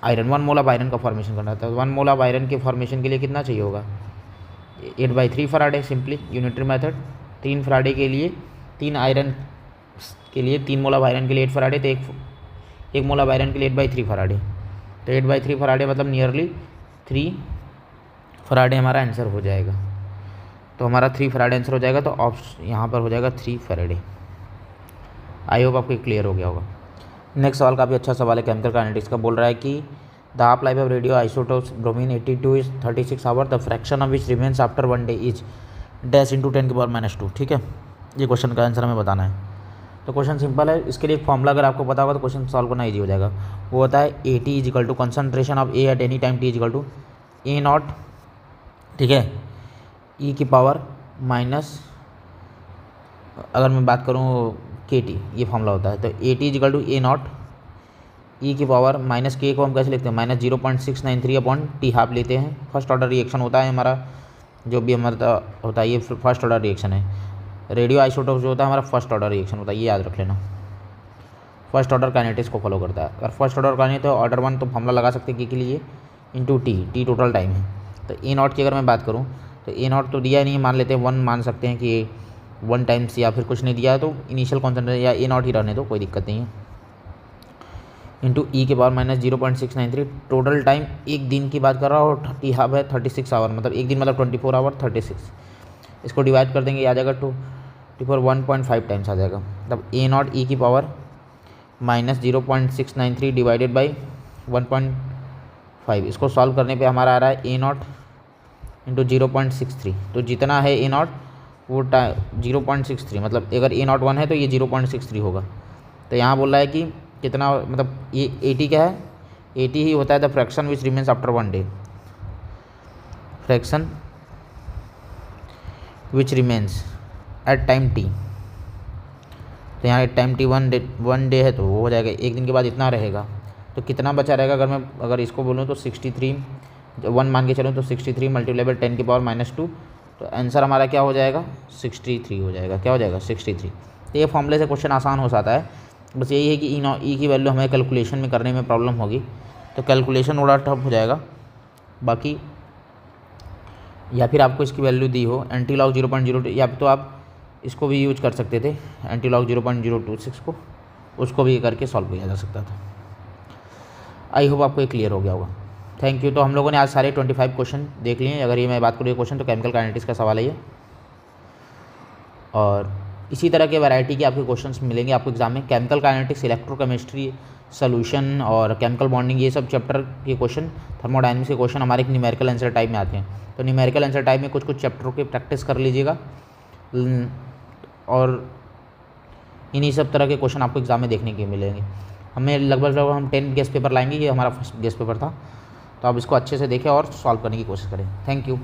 iron, 1 mole of iron का फॉर्मेशन करना था। 1 मोल ऑफ आयरन के फॉर्मेशन के लिए कितना चाहिए होगा, 8/3 Faraday, simply unitary method. 3 Faraday के लिए 3 आयरन के लिए 3 मोल ऑफ आयरन के लिए 8 फराडे, तो 1 मोल ऑफ आयरन के लिए 8/3 फराडे, तो 8/3 फराडे मतलब नियरली 3 फराडे हमारा आंसर हो जाएगा। तो हमारा 3 फराडे आंसर हो जाएगा, तो ऑप्शन यहाँ पर हो जाएगा 3 फराडे। आई होप आपको क्लियर हो गया होगा। नेक्स्ट सवाल काफ़ी अच्छा सवाल है, केमिकल काइनेटिक्स का। बोल रहा है कि the half life of radio isotopes bromine 82 is 36 hour, the fraction of which remains after 1 day is dash into 10 की पावर -2। ठीक है, ये क्वेश्चन का आंसर हमें बताना है। तो क्वेश्चन सिंपल है, इसके लिए एक फॉर्मूला अगर आपको पता होगा तो क्वेश्चन सॉल्व करना ईजी हो जाएगा। वो होता है AT is equal to concentration of A at any time T is equal to A naught, ठीक है, E की पावर माइनस, अगर मैं बात करूँ KT, ये फॉर्मूला होता है। तो AT is equal to A naught E की पावर माइनस K को हम कैसे लिखते हैं, माइनस 0.693 अपॉन T हाफ लेते हैं। फर्स्ट ऑर्डर रिएक्शन होता है हमारा, जो भी हमारा होता है ये फर्स्ट ऑर्डर रिएक्शन है। रेडियो आइसोटोप जो होता है हमारा फर्स्ट ऑर्डर रिएक्शन होता है, ये याद रख लेना। फर्स्ट ऑर्डर काइनेटिक्स को फॉलो करता है। अगर फर्स्ट ऑर्डर काइनेटिक्स तो ऑर्डर 1 तो फॉर्मूला लगा सकते हैं के लिए इंटू टी टोटल टाइम है। तो ए नॉट की अगर मैं बात करूँ तो ए नॉट तो दिया नहीं, मान लेते हैं 1 मान सकते हैं कि 1 टाइम्स, या फिर कुछ नहीं दिया है तो इनिशियल कॉन्सेंट्रेशन या ए नॉट ही रहने दो, कोई दिक्कत नहीं है, इंटू ई के पावर माइनस 0.693। टोटल टाइम एक दिन की बात कर रहा हूँ और टी हाफ है 36 आवर, मतलब एक दिन मतलब 24 आवर 36। इसको डिवाइड कर देंगे, आ जाएगा 1.5 टाइम्स आ जाएगा। मतलब ए नॉट ई की पावर माइनस 0.693 डिवाइडेड बाई 1.5। इसको सॉल्व करने पे हमारा आ रहा है ए नॉट इंटू 0.63। तो जितना है ए नॉट वो 0.63, मतलब अगर ए नॉट 1 है तो ये 0.63 होगा। तो यहाँ बोल रहा है कि कितना, मतलब ये 80 क्या है, 80 ही होता है the fraction which remains after 1 day, fraction which remains at time T. तो यहाँ एट टाइम टी 1 डे है तो वो हो जाएगा, एक दिन के बाद इतना रहेगा। तो कितना बचा रहेगा, अगर इसको बोलूँ तो 63, 1 मान के चलूँ तो 63 मल्टीप्लाई 10 की पावर -2। तो आंसर हमारा क्या हो जाएगा, 63 हो जाएगा। क्या हो जाएगा, 63। तो ये फॉर्मूले से क्वेश्चन आसान हो जाता है। बस यही है कि ई की वैल्यू हमें कैलकुलेशन में करने में प्रॉब्लम होगी, तो कैलकुलेशन थोड़ा टफ हो जाएगा। बाकी या फिर आपको इसकी वैल्यू दी हो एंटी लॉग 0.02, या तो आप इसको भी यूज कर सकते थे एंटी लॉग 0.026 को, उसको भी करके सॉल्व किया जा सकता था। आई होप आपको ये क्लियर हो गया होगा। Thank you. तो हम लोगों ने आज सारे 25 क्वेश्चन देख लिए। अगर ये मैं बात करूँ क्वेश्चन तो केमिकल काइनेटिक्स का सवाल है ये, और इसी तरह के वैरायटी के आपके क्वेश्चंस मिलेंगे आपको एग्जाम में। केमिकल काइनेटिक्स, इलेक्ट्रोकेमिस्ट्री, सोल्यूशन और केमिकल बॉन्डिंग, ये सब चैप्टर के क्वेश्चन, थर्मोडायनेमिक्स के क्वेश्चन हमारे एक न्यूमेरिकल आंसर टाइप में आते हैं। तो न्यूमेरिकल आंसर टाइप में कुछ चैप्टरों की प्रैक्टिस कर लीजिएगा, और इन्हीं सब तरह के क्वेश्चन आपको एग्जाम में देखने के मिलेंगे। हमें लगभग हम 10 गेस्ट पेपर लाएंगे, ये हमारा फर्स्ट गेस्ट पेपर था। तो आप इसको अच्छे से देखें और सॉल्व करने की कोशिश करें। Thank you.